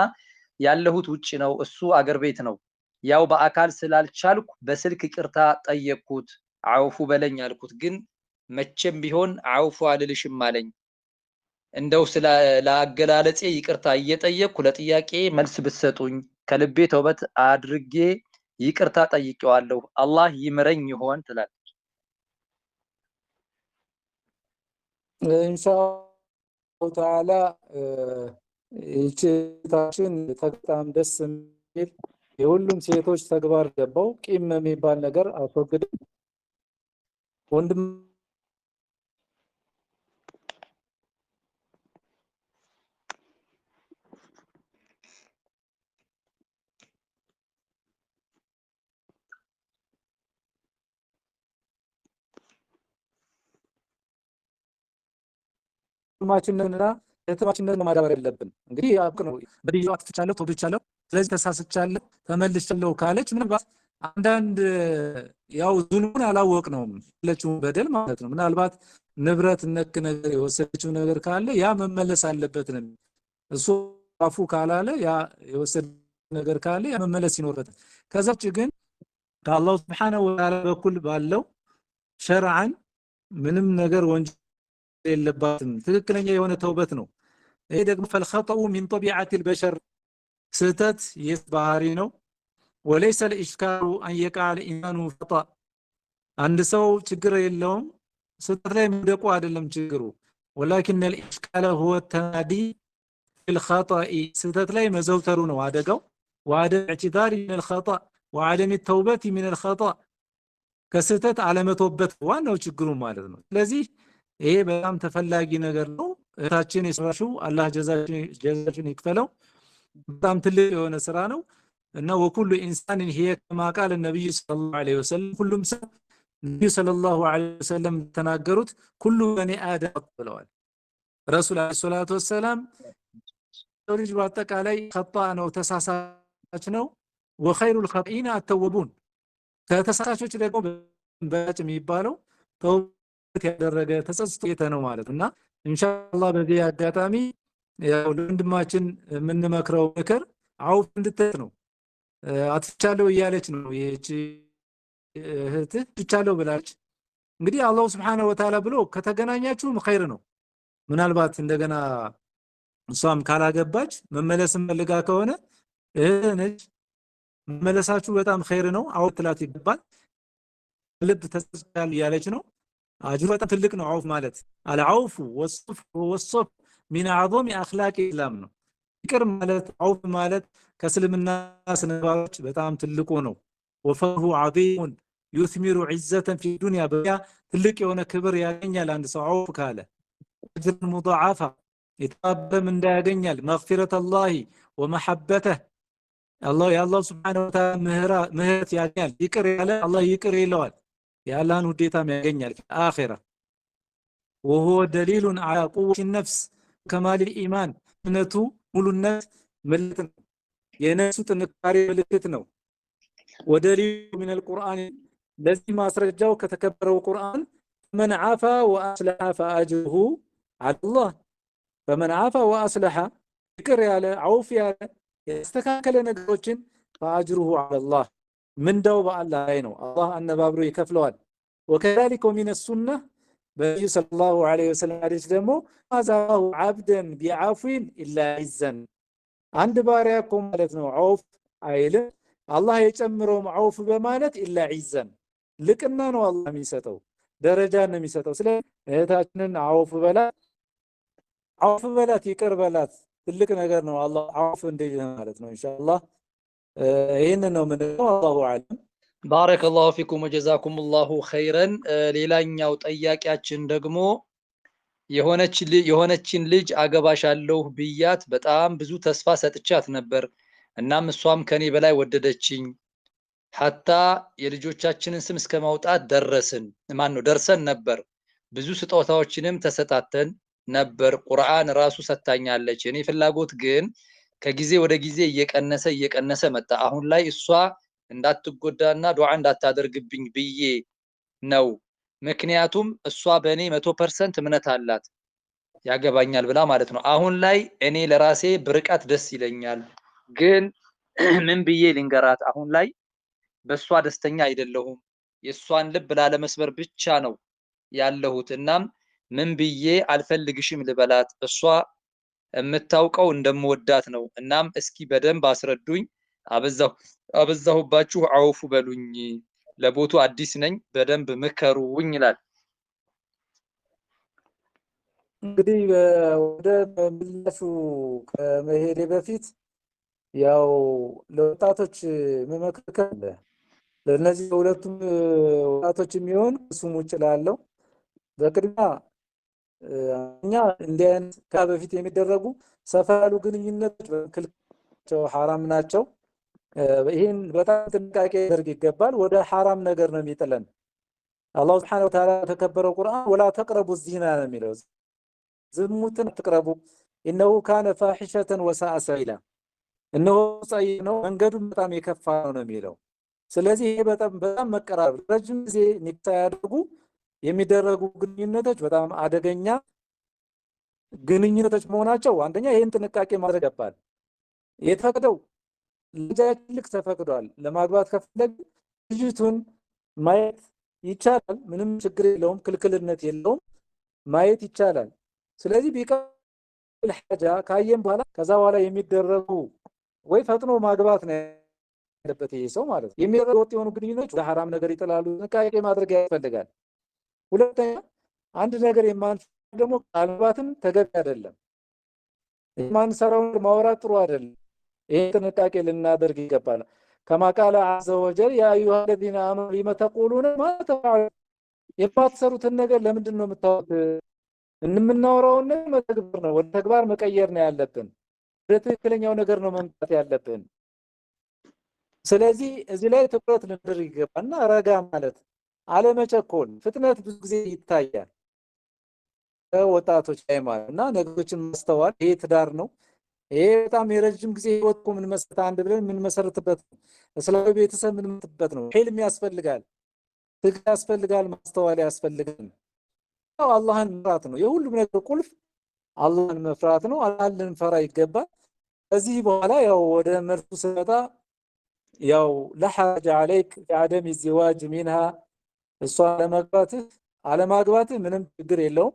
ያለሁት ውጪ ነው፣ እሱ አገር ቤት ነው። ያው በአካል ስላልቻልኩ በስልክ ይቅርታ ጠየቅኩት። አውፉ በለኝ አልኩት። ግን መቼም ቢሆን አውፉ አልልሽም አለኝ። እንደው ለአገላለጼ ይቅርታ እየጠየቅኩ ለጥያቄ መልስ ብትሰጡኝ። ከልቤ ተውበት አድርጌ ይቅርታ ጠይቄዋለሁ። አላህ ይምረኝ ይሆን ትላለች። ኢንሻአላህ ተዓላ እቺታችን በጣም ደስ የሚል የሁሉም ሴቶች ተግባር ገባው። ቂም የሚባል ነገር አስወግደን ወንድም ወንድማችንንና እህታችንን ማዳበር የለብን። እንግዲህ ያውቅ ነው በዲዩ አጥፍቻለሁ ተውብቻለሁ ስለዚህ ተሳስቻለሁ ተመልሻለሁ ካለች ምናልባት አንዳንድ ያው ዙልሙን አላወቅነውም ለችው በደል ማለት ነው። ምናልባት ንብረት ነክ ነገር የወሰደችው ነገር ካለ ያ መመለስ አለበት ነው። እሱ አፉ ካላለ ያ የወሰደ ነገር ካለ ያ መመለስ ይኖርበታል። ከዛ ውጭ ግን ከአላህ Subhanahu Wa Ta'ala በኩል ባለው ሸርዓን ምንም ነገር ወንጀል የለባትም ትክክለኛ የሆነ ተውበት ነው። ይሄ ደግሞ فالخطأ من طبيعة البشر ስህተት የባህሪ ነው። وليس الاشكال ان يقع الانسان خطأ አንድ ሰው ችግር የለውም ስህተት ላይ መውደቁ አይደለም ችግሩ ولكن الاشكال هو التنادي في الخطأ ስህተት ላይ መዘውተሩ ነው አደጋው وعدم اعتذار من الخطأ وعدم التوبة من الخطأ ከስህተት አለመተውበት ዋናው ችግሩ ማለት ነው። ስለዚህ ይሄ በጣም ተፈላጊ ነገር ነው። እታችን የሰራሽው አላህ ጀዛሽን ይክፈለው በጣም ትልቅ የሆነ ስራ ነው እና ወኩሉ ኢንሳን هي كما قال النبي صلى الله عليه وسلم ሁሉም ሰው ነብዩ ሰለላሁ ዐለይሂ ወሰለም ተናገሩት ኩሉ በኒ አደም ብለዋል። ረሱል አለይሂ ሰላቱ ወሰለም ልጅ በአጠቃላይ خطأ ነው ተሳሳች ነው وخير الخطئين التوابون ከተሳሳቾች ደግሞ በጭ የሚባለው ተውበት ያደረገ ተጸጽቶ የተነው ማለትና ኢንሻአላህ በዚህ አጋጣሚ ያው ለወንድማችን የምንመክረው ምክር አውፍ እንድትት ነው። አጥፍቻለሁ እያለች ነው ይህች እህት አጥፍቻለሁ ብላለች። እንግዲህ አላህ Subhanahu Wa Ta'ala ብሎ ከተገናኛችሁ ኸይር ነው። ምናልባት እንደገና እሷም ካላገባች መመለስም ፈልጋ ከሆነ ነች መመለሳችሁ በጣም ኸይር ነው። አውፍ ትላት ይባል ልብ ተጸጽቻለሁ እያለች ነው። አጅሩ በጣም ትልቅ ነው። አውፍ ማለት አልዓውፍ ወሰፍ من اعظم اخلاق الاسلام ነው። ይቅር ማለት አውፍ ማለት ከእስልምና ስነባሮች በጣም ትልቁ ነው። وفه عظيم يثمر عزة في الدنيا በያ ትልቅ የሆነ ክብር ያገኛል አንድ ሰው አውፍ ካለ اجر مضاعفة يتقبل من ያገኛል مغفرة الله ومحبته الله يا الله سبحانه وتعالى ምህረት ያገኛል ይቅር ያለ አላህ ይቅር ይለዋል ያላህን ውዴታም ያገኛል አኺራ وهو دليل على قوة النفس كمال الإيمان እምነቱ ሙሉነት ምልክት ነው የነፍሱ ጥንካሬ ምልክት ነው። ودليل من القرآن ለዚህ ማስረጃው ከተከበረው ቁርአን من عفا وأصلح فأجره على الله فمن عفا وأصلح ይቅር ያለ አውፍ ያለ ያስተካከለ ነገሮችን فأجره على الله ምንዳው በአላህ ላይ ነው አላህ አነባብሮ ይከፍለዋል። وكذلك من السنة በነብዩ ሰለላሁ ዐለይሂ ወሰለም ሐዲስ ደግሞ አዛሁ عبدا بعفو الا عزا አንድ ባሪያ እኮ ማለት ነው አውፍ አይልም አላህ የጨምረው አውፍ በማለት الا عزا ልቅና ነው አላህ የሚሰጠው ደረጃ ነው የሚሰጠው። ስለዚህ እህታችንን አውፍ በላት ይቅር በላት ትልቅ ነገር ነው። አላህ አውፍ እንደዚህ ማለት ነው ኢንሻአላህ ይሄንን ነው ምን ነው አላሁ አለም። ባረከላሁ ፊኩም ወጀዛኩሙላሁ ኸይረን። ሌላኛው ጠያቂያችን ደግሞ የሆነችን ልጅ አገባሻለሁ ብያት በጣም ብዙ ተስፋ ሰጥቻት ነበር። እናም እሷም ከኔ በላይ ወደደችኝ። ሐታ የልጆቻችንን ስም እስከማውጣት ደርሰን ነበር። ብዙ ስጦታዎችንም ተሰጣተን ነበር። ቁርአን ራሱ ሰጣኛለች። እኔ ፍላጎት ግን ከጊዜ ወደ ጊዜ እየቀነሰ መጣ። አሁን ላይ እሷ እንዳትጎዳና ዱዓ እንዳታደርግብኝ ብዬ ነው። ምክንያቱም እሷ በእኔ 100% እምነት አላት ያገባኛል ብላ ማለት ነው። አሁን ላይ እኔ ለራሴ ብርቃት ደስ ይለኛል። ግን ምን ብዬ ልንገራት? አሁን ላይ በሷ ደስተኛ አይደለሁም። የሷን ልብ ላለመስበር ብቻ ነው ያለሁት። እናም ምን ብዬ አልፈልግሽም ልበላት? እሷ የምታውቀው እንደምወዳት ነው። እናም እስኪ በደንብ አስረዱኝ። አበዛሁባችሁ አውፉ በሉኝ። ለቦቱ አዲስ ነኝ፣ በደንብ ምከሩኝ ይላል። እንግዲህ ወደ ምላሹ ከመሄዴ በፊት ያው ለወጣቶች መመከር ለነዚህ ሁለቱም ወጣቶች የሚሆን ስሙ ይችላልው። በቅድሚያ እኛ እንዲያን ከበፊት የሚደረጉ ሰፋሉ ግንኙነቶች በክልክላቸው ሐራም ናቸው። ይሄን በጣም ጥንቃቄ ያደርግ ይገባል። ወደ ሐራም ነገር ነው የሚጥለን። አላህ Subhanahu Wa Ta'ala ተከበረው ቁርአን ወላ ተቅረቡ ዚና ነው የሚለው። ዝሙትን አትቅረቡ ኢነሁ ካነ ፋሒሸተን ወሳአ ሰቢላ እነሆ ጸይፍ ነው መንገዱን በጣም የከፋ ነው የሚለው። ስለዚህ ይሄ በጣም መቀራረብ ረጅም ጊዜ ኒካ ያደርጉ የሚደረጉ ግንኙነቶች በጣም አደገኛ ግንኙነቶች መሆናቸው አንደኛ ይሄን ጥንቃቄ ማድረግ አለበት። የተፈቀደው ልጃችን ልክ ተፈቅዷል። ለማግባት ከፈለግ ልጅቱን ማየት ይቻላል፣ ምንም ችግር የለውም፣ ክልክልነት የለውም፣ ማየት ይቻላል። ስለዚህ ቢቀል ሐጃ ካየን በኋላ ከዛ በኋላ የሚደረጉ ወይ ፈጥኖ ማግባት ነው ያለበት ይሄ ሰው ማለት ነው። የሚደረጉ ወጥ የሆኑ ግንኙነቶች ወደ ሐራም ነገር ይጥላሉ። ጥንቃቄ ማድረግ ያስፈልጋል። ሁለተኛ አንድ ነገር የማንፈልግ ደግሞ ቃልባትም ተገቢ አይደለም። የማንሰራው ማውራት ጥሩ አይደለም። ይሄ ጥንቃቄ ልናደርግ ይገባል። كما قال عز وجل يا ايها الذين امنوا لما تقولون ما تفعلون የማትሰሩትን ነገር ለምንድን ነው የምታወሩት? እንምናወራውን ነገር መተግበር ነው፣ ወደ ተግባር መቀየር ነው ያለብን። ወደ ትክክለኛው ነገር ነው መምጣት ያለብን። ስለዚህ እዚህ ላይ ትኩረት ልናደርግ ይገባልና ረጋ ማለት አለመቸኮል፣ ፍጥነት ብዙ ጊዜ ይታያል ወጣቶች ላይ ማለትና ነገሮችን ማስተዋል። ይሄ ትዳር ነው። ይሄ በጣም የረጅም ጊዜ ህይወት ምን መስጠት አንድ ብለን ምን መሰረትበት እስላማዊ ቤተሰብ ምን ምትበት ነው። ሒልም ያስፈልጋል፣ ትግል ያስፈልጋል፣ ማስተዋል ያስፈልጋል። አላህን መፍራት ነው የሁሉም ነገር ቁልፍ፣ አላህን መፍራት ነው። አላህን ልንፈራ ይገባል። ከዚህ በኋላ ያው ወደ መልሱ ስመጣ ያው ለሐጅ عليك بعدم الزواج منها እሷ አለማግባትህ ምንም ችግር የለውም።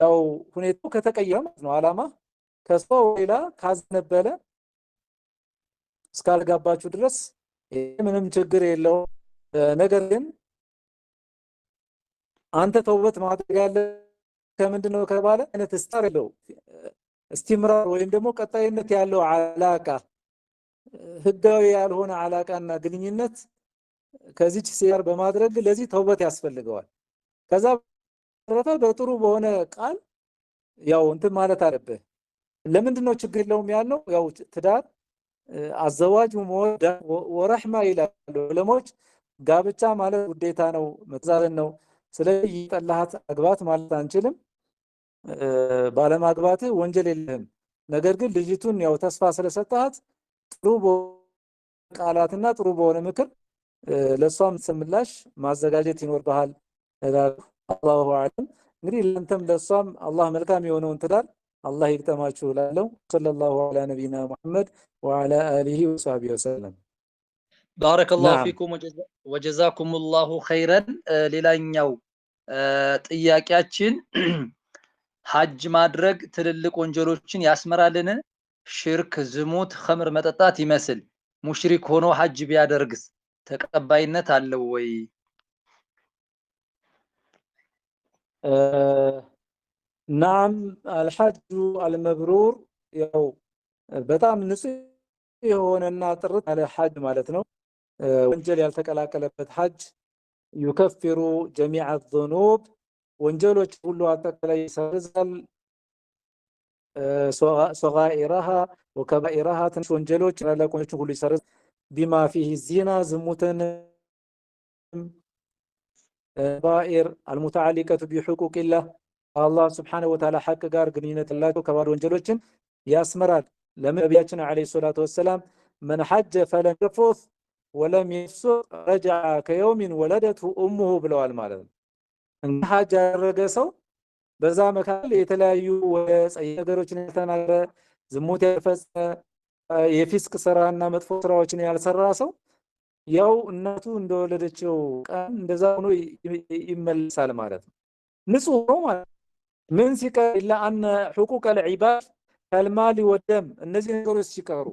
ያው ሁኔታው ከተቀየረ ነው አላማ ከሰው ሌላ ካዝነበለ እስካልጋባችሁ ድረስ ምንም ችግር የለው። ነገር ግን አንተ ተውበት ማድረግ ያለ ከምንድነው ከባለ አይነት ስታር የለው እስቲምራር ወይም ደግሞ ቀጣይነት ያለው አላቃ ህጋዊ ያልሆነ አላቃና ግንኙነት ከዚች ሲያር በማድረግ ለዚህ ተውበት ያስፈልገዋል። ከዛ በተረፈ በጥሩ በሆነ ቃል ያው እንትን ማለት አለበት። ለምንድነው ችግር የለውም ያለው? ያው ትዳር አዘዋጅ ወመወዳ ወረህማ ይላሉ ዑለሞች። ጋብቻ ማለት ውዴታ ነው፣ መዛዘን ነው። ስለዚህ ይጠላሃት አግባት ማለት አንችልም። ባለማግባት ወንጀል የለም። ነገር ግን ልጅቱን ያው ተስፋ ስለሰጣት ጥሩ ቃላትና ጥሩ በሆነ ምክር ለሷም ስምላሽ ማዘጋጀት ይኖርብሃል። አላሁ አለም። እንግዲህ ለንተም ለሷም አላህ መልካም የሆነውን ትዳር الله يكتماችሁ ላለው صلى الله على نبينا محمد وعلى اله وصحبه وسلم بارك الله فيكم وجزاكم الله خيرا ሌላኛው ጥያቄያችን ሐጅ ማድረግ ትልልቅ ወንጀሎችን ያስመራልን? ሽርክ፣ ዝሙት፣ ኸምር መጠጣት ይመስል ሙሽሪክ ሆኖ ሐጅ ቢያደርግስ ተቀባይነት አለው ወይ? نعم الحج المبرور ያው በጣም ንጹህ የሆነና ጥርት ያለ ሐጅ ማለት ነው። ወንጀል ያልተቀላቀለበት ሐጅ يكفر جميع الذنوب ወንጀሎች ሁሉ አጠቃላይ ይሰርዛል። صغائرها وكبائرها ትንሽ ወንጀሎች ትላልቆች ሁሉ ይሰርዝ። بما فيه الزنا ዝሙትን ባኢር المتعلقة بحقوق الله الله سبحانه وتعالى حق ጋር ግንኙነት ያላቸው ከባድ ወንጀሎችን ያስመራል። ለነብያችን አለይሂ ሰላቱ ወሰለም من حج فلم يرفث ولم يفسق رجع كيوم ولدته امه ብለዋል ማለት ነው። ሐጅ ያደረገ ሰው በዛ መካከል የተለያዩ ወጸይ ነገሮችን ያልተናገረ፣ ዝሙት ያልፈጸመ፣ የፊስቅ ስራና መጥፎ ስራዎችን ያልሰራ ሰው ያው እናቱ እንደወለደችው ቀን እንደዛ ሆኖ ይመለሳል ማለት ነው። ንጹህ ነው ማለት ምን ሲቀር ኢላ አን حقوق العباد كالمال والدم እነዚህ ነገሮች ሲቀሩ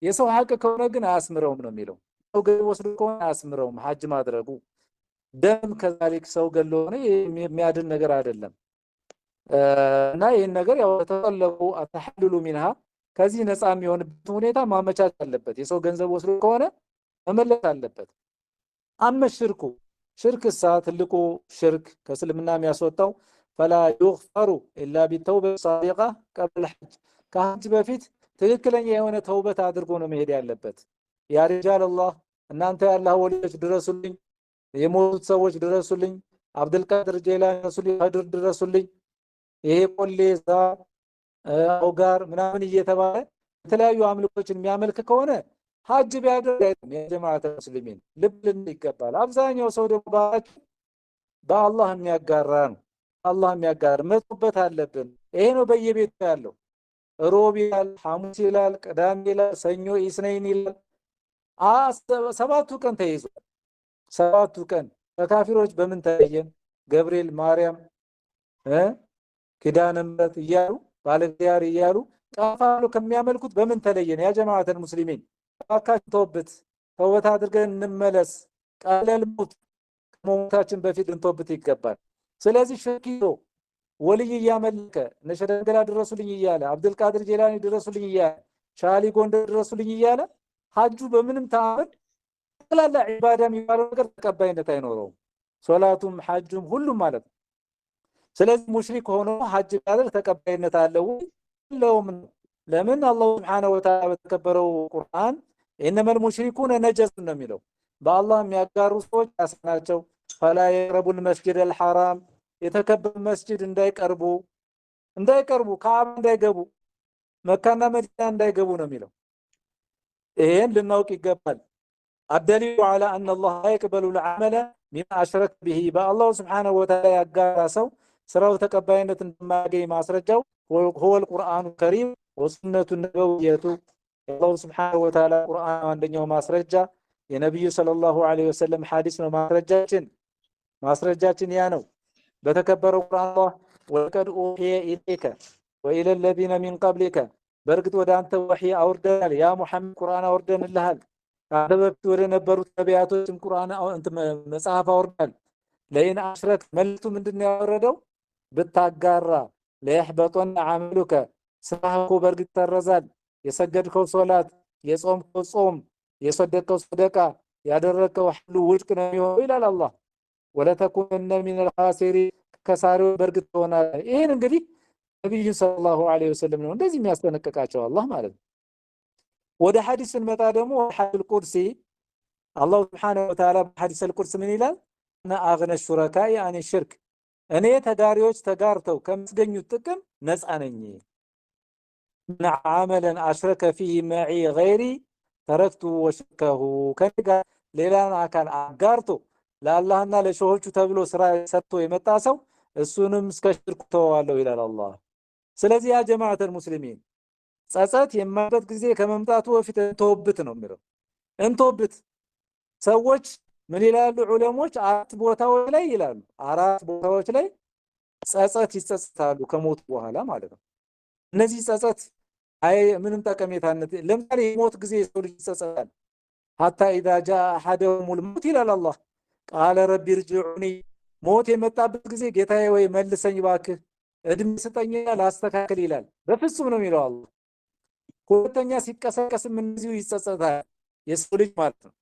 የሰው ሐቅ ከሆነ ግን አያስምረውም ነው የሚለው። ሰው ገሎ ወስዶ ከሆነ አያስምረውም ሐጅ ማድረጉ። ደም ከዛሊክ ሰው ገሎ ነው የሚያድን ነገር አይደለም። እና ይሄን ነገር ያው ተጠለቁ አተሐልሉ منها ከዚህ ነፃ የሚሆንበት ሁኔታ ማመቻቸት አለበት። የሰው ገንዘብ ወስዶ ከሆነ መመለስ አለበት። አመሽርኩ ሽርክ ትልቁ ሽርክ ከእስልምና የሚያስወጣው فلا يغفر الا بالتوبه الصادقه قبل الحج ከሐጅ በፊት ትክክለኛ የሆነ ተውበት አድርጎ ነው መሄድ ያለበት። ያ رجال الله እናንተ ያላህ ወልዮች ድረሱልኝ፣ የሞቱት ሰዎች ድረሱልኝ፣ አብዱል ቃድር ጀይላኒ ድረሱልኝ፣ ድረሱልኝ ይሄ ቆሌዛ አውጋር ምናምን እየተባለ የተለያዩ አምልኮችን የሚያመልክ ከሆነ ሐጅ ቢያደርግ አይደለም። የጀማዓተ ሙስሊሚን ልብ ልንል ይገባል። አብዛኛው ሰው ደግሞ በአላህ የሚያጋራ ነው። አላህ የሚያጋራ መጥቶበት አለብን። ይሄ ነው በየቤቱ ያለው። ሮብ ይላል፣ ሐሙስ ይላል፣ ቅዳሜ ይላል፣ ሰኞ ኢስነይን ይላል። ሰባቱ ቀን ተይዟል። ሰባቱ ቀን ከካፊሮች በምን ተለየን? ገብርኤል፣ ማርያም፣ ኪዳነ ምሕረት እያሉ ባለዚያር እያሉ ጣፋሉ ከሚያመልኩት በምን ተለየን? ያ ጀማዓተል ሙስሊሚን እባካችሁ ተውበት አድርገን እንመለስ። ቀለል ሞት ከሞታችን በፊት እንተውበት ይገባል። ስለዚህ ሽርኪቶ ወልይ እያመለከ ነሸደንገላ ድረሱልኝ እያለ አብዱልቃድር ጄላኒ ድረሱልኝ እያለ ሻሊ ጎንደር ድረሱልኝ እያለ ሐጁ በምንም ተአምር ጠቅላላ ዒባዳ የሚባለው ነገር ተቀባይነት አይኖረውም። ሶላቱም ሐጁም ሁሉም ማለት ነው። ስለዚህ ሙሽሪክ ሆኖ ሐጅ ቢያደርግ ተቀባይነት አለው የለውም? ለምን አላህ ሱብሓነሁ ወተዓላ በተከበረው ቁርአን ኢነመል ሙሽሪኩነ ነጀስ ነው የሚለው። በአላህ የሚያጋሩ ሰዎች ናቸው። ፈላ የቅረቡል መስጂደል ሐራም የተከበረ መስጂድ እንዳይቀርቡ ካዕባ እንዳይገቡ መካና መዲና እንዳይገቡ ነው የሚለው። ይሄን ልናውቅ ይገባል። አደሊሉ ዐላ አነ አላህ ላ የቅበሉ ልዓመለ ሚማ አሽረክ ቢሂ በአላሁ ስብሓነሁ ወተዓላ ያጋራ ሰው ስራው ተቀባይነት እንደማያገኝ ማስረጃው ሁወል ቁርአኑ ከሪም ወሱነቱ ነበውየቱ የአላሁ ስብሓነሁ ወተዓላ ቁርአን አንደኛው ማስረጃ የነቢዩ ሰለላሁ ዐለይሂ ወሰለም ሐዲስ ነው ማስረጃችን ያ ነው። በተከበረው ቁርአን አላህ ወለቀድ ኡሒየ ኢለይከ ወኢለ ለዚነ ሚን ቀብሊከ በእርግጥ ወደ አንተ ወሕይ አውርደናል ያ ሙሐመድ ቁርአን አውርደንልሃል። ከአንተ በፊት ወደ ነበሩት ነቢያቶችም ቁርአን መጽሐፍ አውርደናል። ለኢን አሽረክ መልቱ ምንድን ያወረደው ብታጋራ ለየሕበጦነ ዐመሉከ ስራህ እኮ በእርግጥ ይሰረዛል። የሰገድከው ሶላት፣ የጾምከው ጾም፣ የሰደድከው ሰደቃ፣ ያደረግከው ሁሉ ውድቅ ነው የሚሆነው ይላል አላህ። ወለተኩነነ ሚነል ኻሲሪን ከሳሪው በእርግጥ ትሆናለህ። ይሄን እንግዲህ ነብዩ ሰለላሁ ዐለይሂ ወሰለም ነው እንደዚህ የሚያስጠነቅቃቸው አላህ ማለት ነው። ወደ ሐዲስ ስንመጣ ደግሞ ሐዲስ ቁድሲ አላህ ሱብሓነሁ ወተዓላ በሐዲስ ቁድስ ምን ይላል? እና አግነ ሹረካኢ አን ሽርክ እኔ ተጋሪዎች ተጋርተው ከሚገኙት ጥቅም ነፃ ነኝ። ምን አመለን አሽረከ ፊህ መዒ ገይሪ ተረክቱ ወሽርከሁ ከኔ ጋር ሌላን አካል አጋርቶ ለአላህና ለሸሆቹ ተብሎ ስራ ሰርቶ የመጣ ሰው እሱንም እስከ ሽርኩ ተዋለው ይላል አላህ። ስለዚህ ያ ጀማዓተል ሙስሊሚን ጸጸት የማይበት ጊዜ ከመምጣቱ በፊት እንተውብት ነው የሚለው። እንተውብት ሰዎች ምን ይላሉ ዑለሞች? አራት ቦታዎች ላይ ይላሉ። አራት ቦታዎች ላይ ጸጸት ይጸጸታሉ ከሞት በኋላ ማለት ነው። እነዚህ ጸጸት ምንም ጠቀሜታነት ለምሳሌ የሞት ጊዜ ሰው ልጅ ይጸጸታል። ሐታ ኢዛ ጃአ አሐደሁሙል መውት ይላል አላህ ቃለ ረቢ ርጅዑኒ ሞት የመጣበት ጊዜ ጌታዬ ወይ መልሰኝ ባክህ እድሜ ስጠኝና ላስተካክል ይላል። በፍጹም ነው የሚለው አላህ። ሁለተኛ ሲቀሰቀስም እንደዚሁ ይጸጸታል የሰው ልጅ ማለት ነው።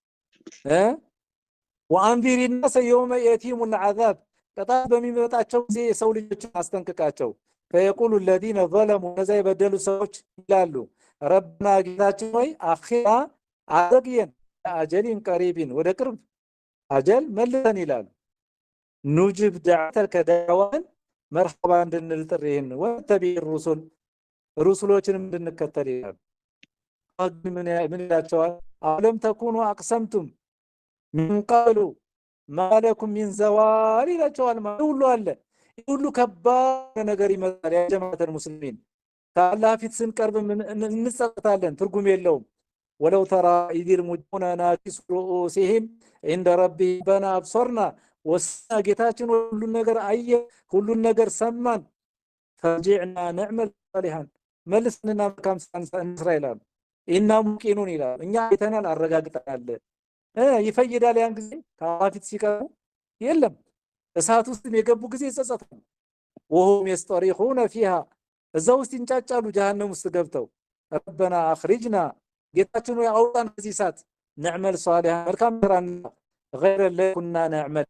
ወአንዚሪ ናሰ የውመ የእቲሙል ዐዛብ ቅጣት በሚመጣቸው ጊዜ የሰው ልጆችን አስጠንቅቃቸው። ፈየቁሉ ለዚነ ዘለሙ እነዛ የበደሉ ሰዎች ይላሉ ረብና ጌታችን ሆይ አኺራ አዘግየን አጀሊን ቀሪቢን ወደ ቅርብ አጀል መልሰን ይላሉ። ኑጅብ ዳዕተከ ዳዕዋን መርሐባ እንድንል ጥሪህን ወተቢዕ ሩሱሎችንም እንድንከተል ይላሉ። ምን ይላቸዋል? አለም ተኩኑ አቅሰምቱም ምን ቀብሉ ማለኩም ሚን ዘዋል ይላቸዋል። ሁሉ አለ ሁሉ ከባድ ነገር ይመጣል። ያ ጀማዓተል ሙስሊሚን ከአላህ ፊት ስንቀርብ እንጸጸታለን፣ ትርጉም የለውም። ወለው ተራ ኢዚል ሙጅሪሙነ ናኪሱ ሩኡሲሂም ዒንደ ረቢና አብሶርና ወሰና ጌታችን ሁሉን ነገር አየ፣ ሁሉን ነገር ሰማን። ፈርጂዕና ነዕመል ሷሊሃን መልስንና መልካም እንስራ ይላሉ። ኢና ሙቂኑን ይላሉ እኛ አይተናል አረጋግጠናል። ይፈይዳል ያን ጊዜ ከአላህ ፊት ሲቀርቡ የለም እሳት ውስጥ የገቡ ጊዜ ይጸጸታሉ። ወሁም የስጠሪኹነ ፊሃ እዛ ውስጥ ይንጫጫሉ ጀሃነም ውስጥ ገብተው ረበና አኽሪጅና ጌታችን ወይ አውጣን ከዚህ እሳት ነዕመል ሷሊሃን መልካም ስራና ገይረ ለኩና ነዕመል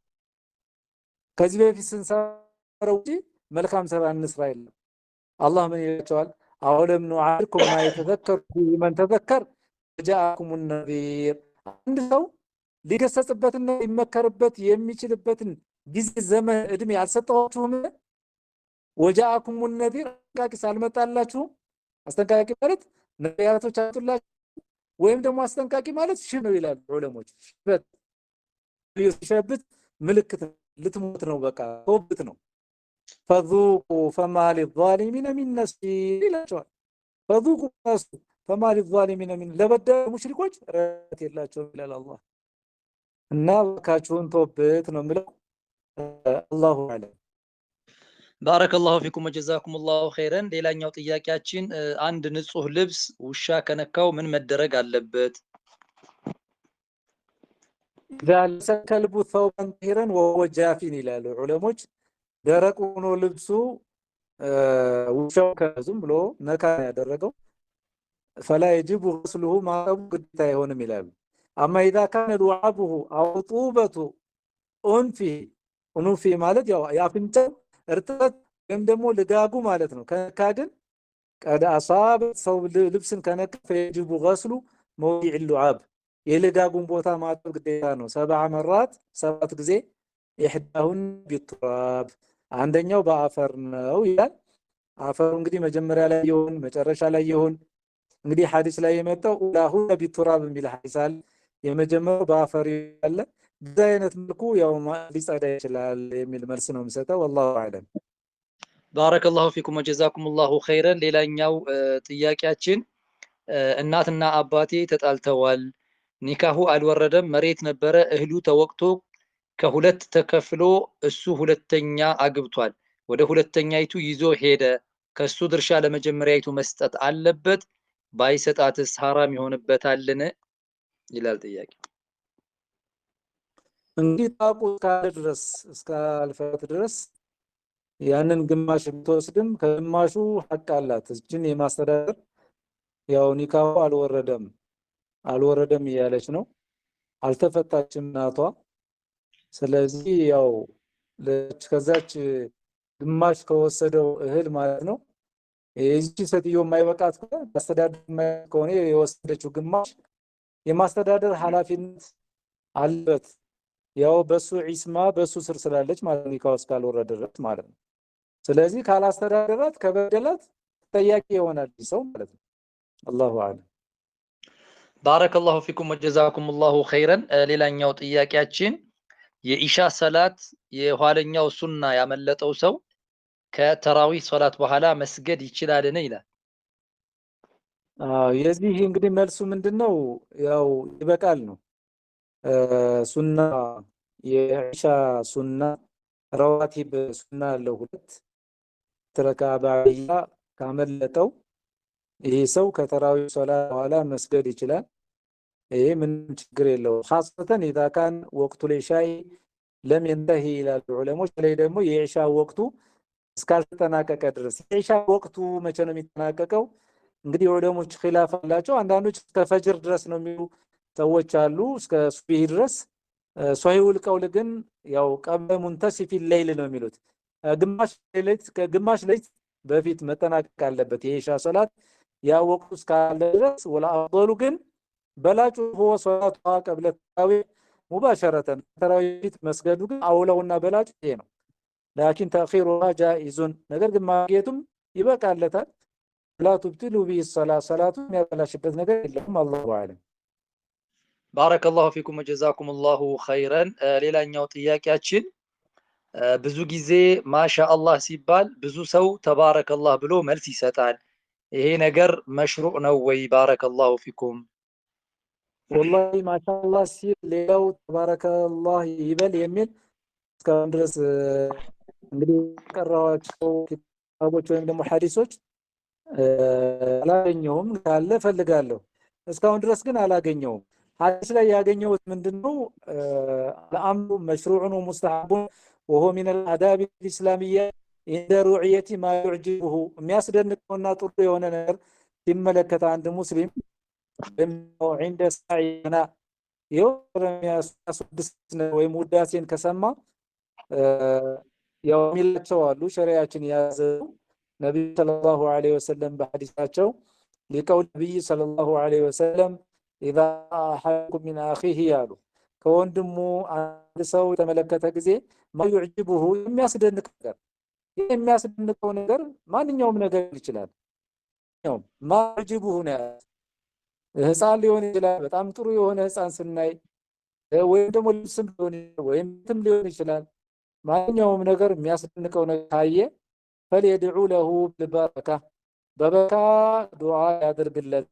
ከዚህ በፊት ስንሰራው እንጂ መልካም ስራ እንስራ የለም። አላህ ምን ይላቸዋል? አወለም ኑዓልኩም ማ የተዘከሩ መን ተዘከር ወጃአኩም ነዚር አንድ ሰው ሊገሰጽበትና ሊመከርበት የሚችልበትን ጊዜ ዘመን እድሜ አልሰጠኋችሁም? ወጃአኩም النذير አስጠንቃቂ ሳልመጣላችሁ አስጠንቃቂ ማለት ነቢያቶች አጥላችሁ ወይም ደግሞ አስጠንቃቂ ማለት ሽህ ነው ይላሉ ዑለሞች ሽበት ይሽበት ምልክት ልትሞት ነው በቃ ተውብት ነው فذوقوا فما للظالمين من نصير ይላቸዋል فذوقوا فما للظالمين من ለበደሉ ሙሽሪኮች ረህመት የላቸውም ይላል አላህ እና በካችሁን ተውበት ነው የሚለው አላሁ አለም ባረከላሁ ፊኩም ወጀዛኩሙላሁ ኸይረን ሌላኛው ጥያቄያችን አንድ ንጹህ ልብስ ውሻ ከነካው ምን መደረግ አለበት إذا لبس الكلب ثوبا طاهرا وهو جاف ይላሉ ዑለሞች ደረቅ ሆኖ ልብሱ ውሻው ከዝም ብሎ ነካ ያደረገው فلا يجب غسله ማጠቡ ግዴታ አይሆንም ይላሉ اما اذا كان لعابه او طوبته انفي ማለት ያው ያፍንጫው እርጥበት ወይም ደግሞ ልጋጉ ማለት ነው ከካድን ቀዳ አሳብ ሰው ልብስን ከነካ فيجب غسل موضع اللعاب የልጋጉን ቦታ ማጠብ ግዴታ ነው 7 مرات 7 ጊዜ ይحدهن بالتراب አንደኛው በአፈር ነው ይላል አፈሩ እንግዲህ መጀመሪያ ላይ ይሁን መጨረሻ ላይ ይሁን እንግዲህ ሐዲስ ላይ የመጣው ኡላሁ ቢቱራብ የሚል ሐዲስ አለ የመጀመሪያው በአፈር ያለ በአይነት መልኩ ያው ሊጸዳ ይችላል የሚል መልስ ነው የሚሰጠው والله اعلم ባረከላሁ ፊኩም ወጀዛኩሙላሁ ኸይረን ሌላኛው ጥያቄያችን እናትና አባቴ ተጣልተዋል ኒካሁ አልወረደም መሬት ነበረ እህሉ ተወቅቶ ከሁለት ተከፍሎ እሱ ሁለተኛ አግብቷል ወደ ሁለተኛይቱ ይዞ ሄደ ከሱ ድርሻ ለመጀመሪያይቱ መስጠት አለበት ባይሰጣትስ حرام ይሆንበታልን ይላል ጥያቄ እንግዲህ ታቁ ካለ ድረስ እስከ አልፈት ድረስ ያንን ግማሽ ብትወስድም ከግማሹ ሐቅ አላት እጅን የማስተዳደር ያው ኒካሁ አልወረደም ያለች ነው አልተፈታችም ናቷ ስለዚህ ያው ለከዛች ግማሽ ከወሰደው እህል ማለት ነው እዚህ ሰትዮ የማይበቃት ማስተዳደር ከሆነ የወሰደችው ግማሽ የማስተዳደር ኃላፊነት አለበት ያው በሱ ዒስማ በሱ ስር ስላለች ማለት ነው ካውስ ካልወረደለት ማለት ነው ስለዚህ ካላስተዳደራት ከበደላት ተጠያቂ ይሆናል ሰው ማለት ነው አላሁ አለም ባረከላሁ ፊኩም ወጀዛኩሙላሁ ኸይረን ሌላኛው ጥያቄያችን የኢሻ ሰላት የኋለኛው ሱና ያመለጠው ሰው ከተራዊህ ሶላት በኋላ መስገድ ይችላልን ይላል የዚህ እንግዲህ መልሱ ምንድነው ያው ይበቃል ነው ሱና የኢሻ ሱና ረዋቲብ ሱና ለሁለት ተረካ ባዕያ ካመለጠው ይሄ ሰው ከተራዊህ ሶላት በኋላ መስገድ ይችላል ይሄ ምን ችግር የለው خاصة اذا كان وقت العشاء لم ينتهي الى العلماء ላይ ደግሞ የኢሻ ወቅቱ እስካልተጠናቀቀ ድረስ የኢሻ ወቅቱ መቼ ነው የሚጠናቀቀው እንግዲህ ዑለሞች ኺላፍ አላቸው አንዳንዶች ከፈጅር ድረስ ነው የሚሉ ሰዎች አሉ እስከ ሱብሂ ድረስ ሷሂውል ቀውል ግን ያው ቀበ ሙንተሲፊ ሌሊል ነው የሚሉት ግማሽ ሌሊት በፊት መጠናቀቅ አለበት የኢሻ ሶላት ያ ወቅቱ እስካለ ድረስ ወላ አፍضሉ ግን በላጩ هو ሶላቱ ቀብለ ተራዊህ مباشرة ተራዊህ መስገዱ ግን አውለውና በላጩ ይሄ ነው لكن تاخيرها جائز ነገር ግን ማግየቱም ይበቃለታል لا تبتلوا به الصلاه صلاه የሚያበላሽበት ነገር የለም አላሁ አለም ባረከላሁ ፊኩም ወጀዛኩሙላሁ ኸይረን ሌላኛው ጥያቄያችን ብዙ ጊዜ ማሻአላህ ሲባል ብዙ ሰው ተባረከላህ ብሎ መልስ ይሰጣል ይሄ ነገር መሽሩዕ ነው ወይ ባረከላሁ ፊኩም والله ما شاء الله ሲል ሌላው ተባረከላህ ይበል የሚል እስካሁን ድረስ እንግዲህ ቀራዋቸው ኪታቦች ወይም ደግሞ ሐዲሶች አላገኘሁም ካለ ፈልጋለሁ እስካሁን ድረስ ግን አላገኘሁም ሐዲስ ላይ ያገኘሁት ምንድነው الامر مشروع ومستحب وهو من الآداب الإسلامية عند رؤية ما يعجبه የሚያስደንቀውና ጥሩ የሆነ ነገር ሲመለከት አንድ ሙስሊም عند سعينا يوم ወይ ሙዳሴን ከሰማ ያው ሚላቸው አሉ ሸሪዓችን ያዘው ነብዩ ሰለላሁ ዐለይሂ ወሰለም በሐዲሳቸው لقول النبي صلى الله عليه وسلم اذا احدكم من اخيه ያሉ ከወንድሙ አንድ ሰው ተመለከተ ጊዜ ما يعجبه የሚያስደንቅ ነገር ይሄ የሚያስደንቀው ነገር ማንኛውም ነገር ይችላል። ነው ማጅቡ ሆነ ህፃን ሊሆን ይችላል። በጣም ጥሩ የሆነ ህፃን ስናይ ወይም ደግሞ ልብስም ሊሆን ይችላል ወይም ትም ሊሆን ይችላል። ማንኛውም ነገር የሚያስደንቀው ነገር ካየ ፈሊየድዑ ለሁ ብልበረካ በበረካ ዱዓ ያድርግለት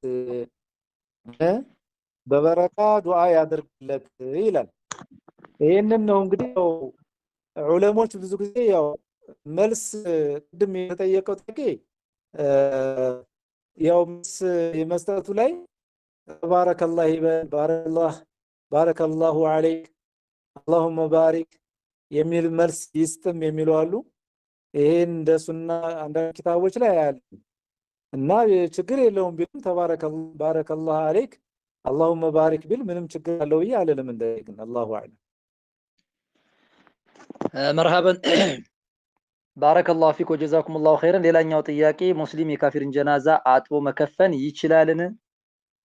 በበረካ ዱዓ ያድርግለት ይላል። ይሄንን ነው እንግዲህ ዑለሞች ብዙ ጊዜ ያው መልስ ቅድም የተጠየቀው ጥያቄ ያው መልስ የመስጠቱ ላይ ባረከላህ ይበል ባረከላሁ ዐለይክ አላሁመ ባሪክ የሚል መልስ ይስጥም የሚሉ አሉ። ይሄን እንደ ሱና አንዳንድ ኪታቦች ላይ ያሉ እና ችግር የለውም ቢሉ ባረከላሁ ዐለይክ አላሁመ ባሪክ ቢል ምንም ችግር አለው ብዬ አልልም። እንደግን አላሁ አዕለም። መርሐበን ባረከላሁ ፊክ ወጀዛኩሙላሁ ኸይረን። ሌላኛው ጥያቄ ሙስሊም የካፊርን ጀናዛ አጥቦ መከፈን ይችላልን?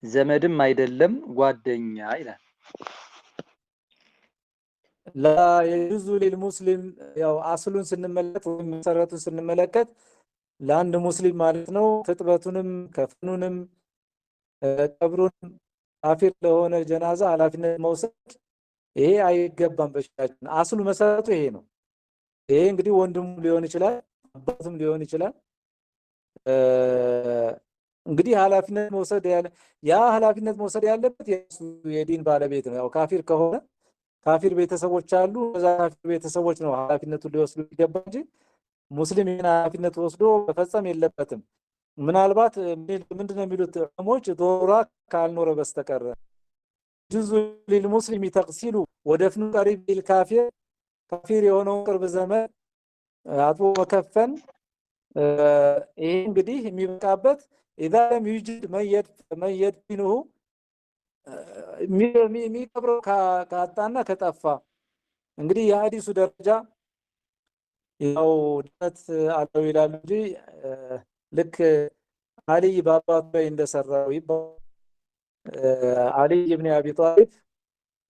ዘመድም አይደለም ጓደኛ ይላል። ላ የጁዙ ሊልሙስሊም ያው አስሉን ስንመለከት ወይም መሰረቱን ስንመለከት ለአንድ ሙስሊም ማለት ነው ትጥበቱንም ከፍኑንም ቀብሩን ካፊር ለሆነ ጀናዛ ኃላፊነት መውሰድ ይሄ አይገባም። በሸሪዓችን አስሉ መሰረቱ ይሄ ነው። ይሄ እንግዲህ ወንድሙ ሊሆን ይችላል አባቱም ሊሆን ይችላል። እንግዲህ ኃላፊነት መውሰድ ኃላፊነት መውሰድ ያለበት የዲን ባለቤት ነው። ያው ካፊር ከሆነ ካፊር ቤተሰቦች አሉ። እዛ ካፊር ቤተሰቦች ነው ኃላፊነቱን ሊወስዱ ይገባ እንጂ ሙስሊም ይሄን ኃላፊነት ወስዶ መፈጸም የለበትም። ምናልባት ምንድነው የሚሉት ዑለሞች ዶራ ካልኖረ በስተቀር ጁዙ ሊልሙስሊም ተቅሲሉ ወደፍኑ ቀሪብ ቢልካፊር ካፊር የሆነው ቅርብ ዘመን አጥቦ መከፈን ይሄ እንግዲህ የሚበቃበት اذا لم يوجد من يدفنه የሚቀብረው ካጣና ከጠፋ እንግዲህ የሐዲሱ ደረጃ ያው ድነት አለው ይላሉ እንጂ ልክ አሊ በአባቱ ላይ እንደሰራው አሊ ኢብኑ አቢ ጣሊብ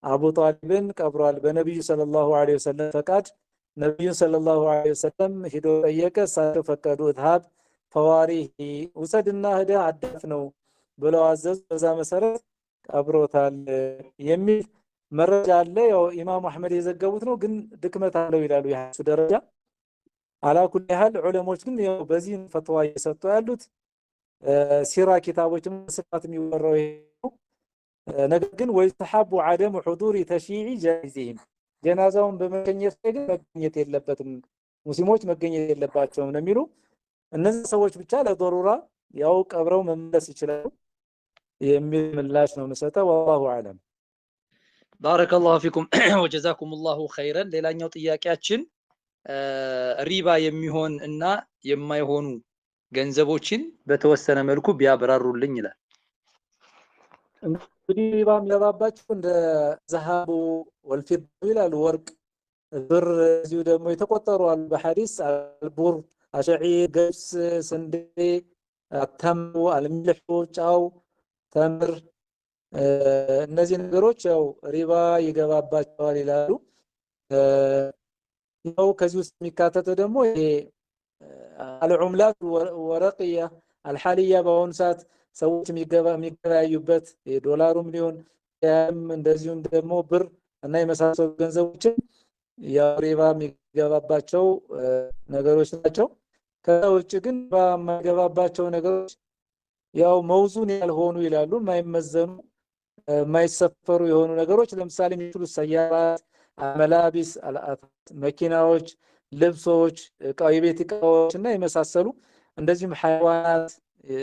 አቡ ጣሊብን ቀብሯል በነብዩ ሰለላሁ ዐለይሂ ወሰለም ፈቃድ። ነብዩ ሰለላሁ ዐለይሂ ወሰለም ሄዶ ጠየቀ፣ እሳቸው ፈቀዱ። እትሃብ ፈዋሪሂ ውሰድና ሄደህ አዳፍ ነው ብለው አዘዙ። በዛ መሰረት ቀብሮታል የሚል መረጃ አለ። ያው ኢማም አህመድ የዘገቡት ነው ግን ድክመት አለው ይላሉ የሐዲሱ ደረጃ። አላኩል ያህል ዑለሞች ግን ያው በዚህ ፈትዋ እየሰጡ ያሉት ሲራ ኪታቦችም ስፋት የሚወራው ነው። ነገር ግን ወይተሐቡ عدم حضور تشييع جائزهم ጀናዛውን በመገኘት ግን መገኘት የለበትም ሙስሊሞች መገኘት የለባቸውም ነው የሚሉ። እነዚህ ሰዎች ብቻ ለضروራ ያው ቀብረው መመለስ ይችላሉ የሚል ምላሽ ነው መስጠው። والله اعلم። ባረከላሁ ፊኩም ወጀዛኩሙላሁ ኸይረን። ሌላኛው ጥያቄያችን ሪባ የሚሆን እና የማይሆኑ ገንዘቦችን በተወሰነ መልኩ ቢያብራሩልኝ ይላል። እንግዲህ ሪባ የሚያባባቸው እንደ ዘሃቡ ወልፊድ ይላል ወርቅ ብር እዚሁ ደግሞ የተቆጠሩ አሉ በሐዲስ አልቡር አሸዒር ገብስ ስንዴ ተምሩ አልሚልሑ ጫው ተምር እነዚህ ነገሮች ያው ሪባ ይገባባቸዋል ይላሉ። ያው ከዚህ ውስጥ የሚካተተው ደግሞ ይሄ አልዑምላት ወረቅያ አልሐሊያ በአሁኑ ሰዓት ሰዎች የሚገበያዩበት የዶላሩም ሊሆን እንደዚሁም ደግሞ ብር እና የመሳሰሉ ገንዘቦችን ያው ሪባ የሚገባባቸው ነገሮች ናቸው። ከውጭ ግን በማይገባባቸው ነገሮች ያው መውዙን ያልሆኑ ይላሉ የማይመዘኑ የማይሰፈሩ የሆኑ ነገሮች ለምሳሌ የሚችሉ ሰያራት መላቢስ መኪናዎች ልብሶች የቤት እቃዎች እና የመሳሰሉ እንደዚህም ሐይዋናት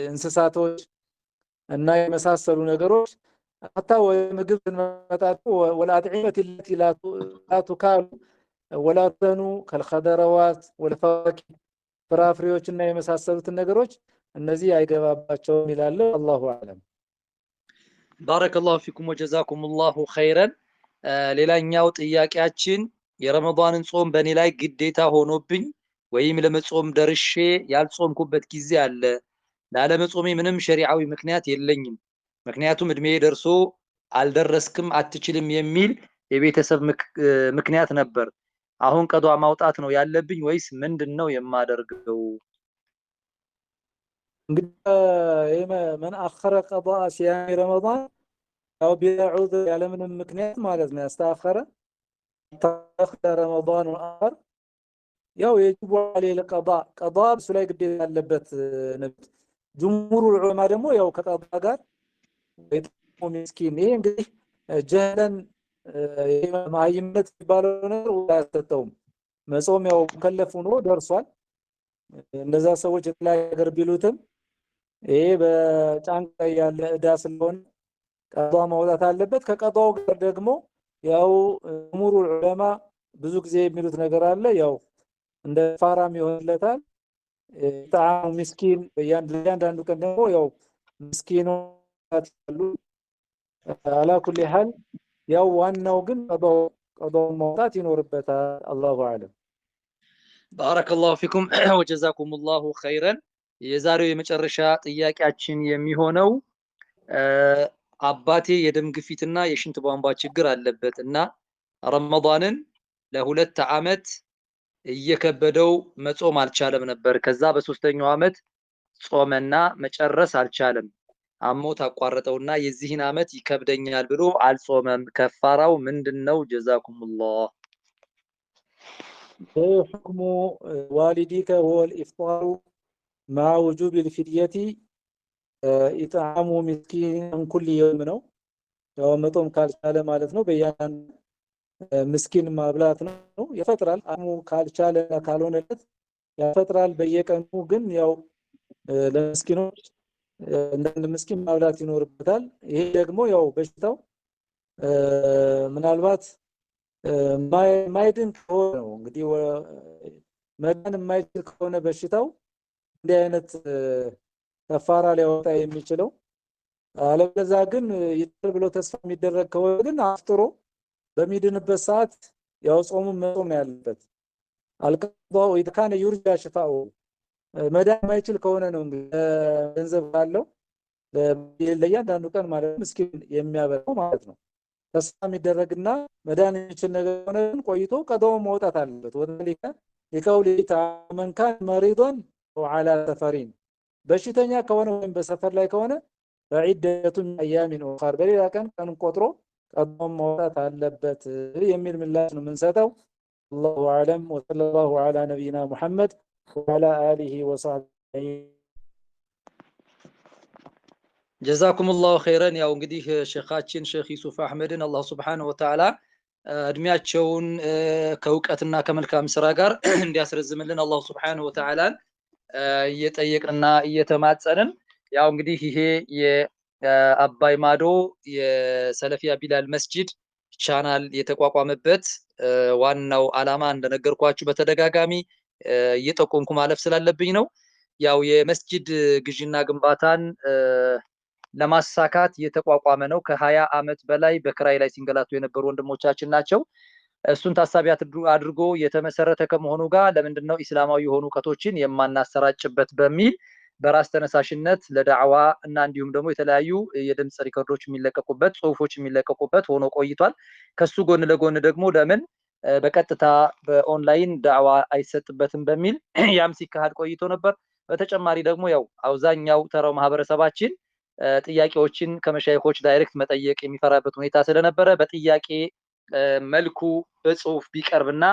እንስሳቶች እና የመሳሰሉ ነገሮች حتى ምግብ መጣጡ ወላጥዒመት التي لا تكال ولا تنو كالخضروات والفواكه ፍራፍሬዎች እና የመሳሰሉት ነገሮች እነዚህ አይገባባቸውም ይላል። አላሁ አለም። ባረከላሁ ፊኩም ወጀዛኩሙላሁ ኸይረን። ሌላኛው ጥያቄያችን የረመዳንን ጾም በእኔ ላይ ግዴታ ሆኖብኝ ወይም ለመጾም ደርሼ ያልጾምኩበት ጊዜ አለ። ላለመጾሜ ምንም ሸሪዓዊ ምክንያት የለኝም። ምክንያቱም እድሜ ደርሶ አልደረስክም አትችልም የሚል የቤተሰብ ምክንያት ነበር። አሁን ቀዷ ማውጣት ነው ያለብኝ ወይስ ምንድነው የማደርገው? እንግዲህ من أخر قضاء صيام رمضان أو بلا عذر ያለምንም ምክንያት ማለት ነው ያስተአኸረ ተአኸረ ረመዳን ወአኸር ያው የጅቡ عليه القضاء قضاء እሱ ላይ ግዴታ ያለበት ነብይ ጅምሁሩ ዑለማ ደግሞ ያው ከቀዷ ጋር ምስኪን ይሄ እንግዲህ ጀህለን ማይምነት የሚባለው ነገር አያሰጠውም። መጾም ያው ከለፍ ሆኖ ደርሷል። እንደዛ ሰዎች ላይ ነገር ቢሉትም ይሄ በጫንቃ ያለ እዳ ስለሆነ ቀዷ ማውጣት አለበት። ከቀዷው ጋር ደግሞ ያው ሙሩ ዑለማ ብዙ ጊዜ የሚሉት ነገር አለ። ያው እንደ ፋራም ይሆንለታል። ጣዓሙ ምስኪን በእያንዳንዱ ቀን ደግሞ ያው ምስኪኖች አሉ። አላ ኩሊ ሐል ያው ዋናው ግን ቀዷው ማውጣት ይኖርበታል። አላሁ አለም። ባረከላሁ ፊኩም ወጀዛኩሙላሁ ኸይረን። የዛሬው የመጨረሻ ጥያቄያችን የሚሆነው አባቴ የደም ግፊትና የሽንት ቧንቧ ችግር አለበት እና ረመዳንን ለ2 ዓመት እየከበደው መጾም አልቻለም ነበር። ከዛ በሶስተኛው ዓመት ጾመና መጨረስ አልቻለም። አሞት አቋረጠውና የዚህን ዓመት ይከብደኛል ብሎ አልጾመም። ከፋራው ምንድነው? ጀዛኩሙላህ። حكم والديك هو الإفطار مع وجوب الفدية إطعام مسكين كل يوم ነው ያው መጾም ካልቻለ ማለት ነው በያን ምስኪን ማብላት ነው ይፈጥራል። አሙ ካልቻለ ካልሆነለት ያፈጥራል በየቀኑ ግን ያው ለምስኪኖች እንደ ምስኪን ማብላት ይኖርበታል። ይሄ ደግሞ ያው በሽታው ምናልባት ማይድን ከሆነ ነው እንግዲህ መዳን የማይችል ከሆነ በሽታው እንዲህ አይነት ከፋራ ሊያወጣ የሚችለው። አለበለዚያ ግን ይጥል ብሎ ተስፋ የሚደረግ ከሆነ ግን አፍጥሮ በሚድንበት ሰዓት ያው ጾሙን መጾም ነው ያለበት። አልቀዷው إذا كان يرجى شفاؤه መዳን የማይችል ከሆነ ነው እንግዲህ ገንዘብ ካለው ለእያንዳንዱ ቀን ማለት ምስኪን የሚያበላው ማለት ነው። ተስፋ የሚደረግና መዳን የሚችል ነገር ሆነ ቆይቶ ቀዷው ማውጣት አለበት። ወለሊካ لقول تعالى من كان مريضا وعلى سفر በሽተኛ ከሆነ ወይም በሰፈር ላይ ከሆነ فعدة أيام أخرى በሌላ ቀን ቆጥሮ ቀዷው ማውጣት አለበት የሚል ምላሽ ነው የምንሰጠው። الله أعلم وصلى الله على نبينا محمد وعلى آله وصحبه ጀዛኩሙላሁ ኸይረን። ያው እንግዲህ ሼኻችን ሼኽ ዩሱፍ አህመድን አላህ ሱብሓነሁ ወተዓላ እድሜያቸውን ከእውቀትና ከመልካም ስራ ጋር እንዲያስረዝምልን አላህ ሱብሓነሁ ወተዓላን እየጠየቅንና እየተማጸንን ያው እንግዲህ ይሄ የአባይ ማዶ የሰለፊያ ቢላል መስጂድ ቻናል የተቋቋመበት ዋናው አላማ እንደነገርኳችሁ በተደጋጋሚ እየጠቆምኩ ማለፍ ስላለብኝ ነው። ያው የመስጂድ ግዢና ግንባታን ለማሳካት የተቋቋመ ነው። ከ20 ዓመት በላይ በክራይ ላይ ሲንገላቱ የነበሩ ወንድሞቻችን ናቸው። እሱን ታሳቢ አድርጎ የተመሰረተ ከመሆኑ ጋር ለምንድነው እስላማዊ የሆኑ ዕውቀቶችን የማናሰራጭበት በሚል በራስ ተነሳሽነት ለዳዕዋ እና እንዲሁም ደግሞ የተለያዩ የድምጽ ሪኮርዶች የሚለቀቁበት ጽሁፎች የሚለቀቁበት ሆኖ ቆይቷል። ከሱ ጎን ለጎን ደግሞ ለምን በቀጥታ በኦንላይን ዳዕዋ አይሰጥበትም በሚል ያም ሲካሄድ ቆይቶ ነበር። በተጨማሪ ደግሞ ያው አብዛኛው ተራው ማህበረሰባችን ጥያቄዎችን ከመሻይኾች ዳይሬክት መጠየቅ የሚፈራበት ሁኔታ ስለነበረ በጥያቄ መልኩ በጽሁፍ ቢቀርብና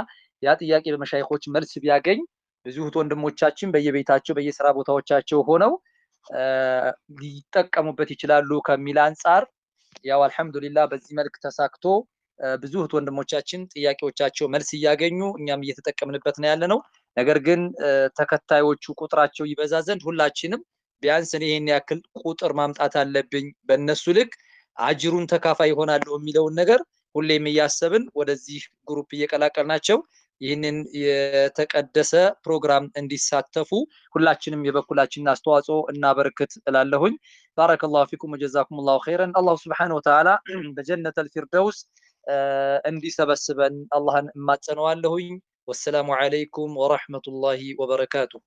ያ ጥያቄ በመሻይኾች መልስ ቢያገኝ ብዙ ወንድሞቻችን በየቤታቸው በየሥራ ቦታዎቻቸው ሆነው ሊጠቀሙበት ይችላሉ ከሚል አንፃር ያው አልহামዱሊላህ በዚህ መልክ ተሳክቶ ብዙ ወንድሞቻችን ጥያቄዎቻቸው መልስ እያገኙ እኛም እየተጠቀምንበት ነው ያለነው። ነገር ግን ተከታዮቹ ቁጥራቸው ይበዛ ዘንድ ሁላችንም ቢያንስ እኔ ይሄን ያክል ቁጥር ማምጣት አለብኝ በእነሱ ልክ አጅሩን ተካፋይ ይሆናል የሚለውን ነገር ሁሌም እያሰብን ወደዚህ ግሩፕ እየቀላቀልናቸው ይህንን የተቀደሰ ፕሮግራም እንዲሳተፉ ሁላችንም የበኩላችንን አስተዋጽኦ እናበረክት እላለሁኝ። ባረከላሁ ፊኩም ወጀዛኩሙላሁ ኸይረን። አላህ ሱብሓነሁ ወተዓላ በጀነተል ፊርደውስ እንዲሰበስበን አላህን እማጸነዋለሁኝ። ወሰላሙ ዐለይኩም ወራህመቱላሂ ወበረካቱሁ።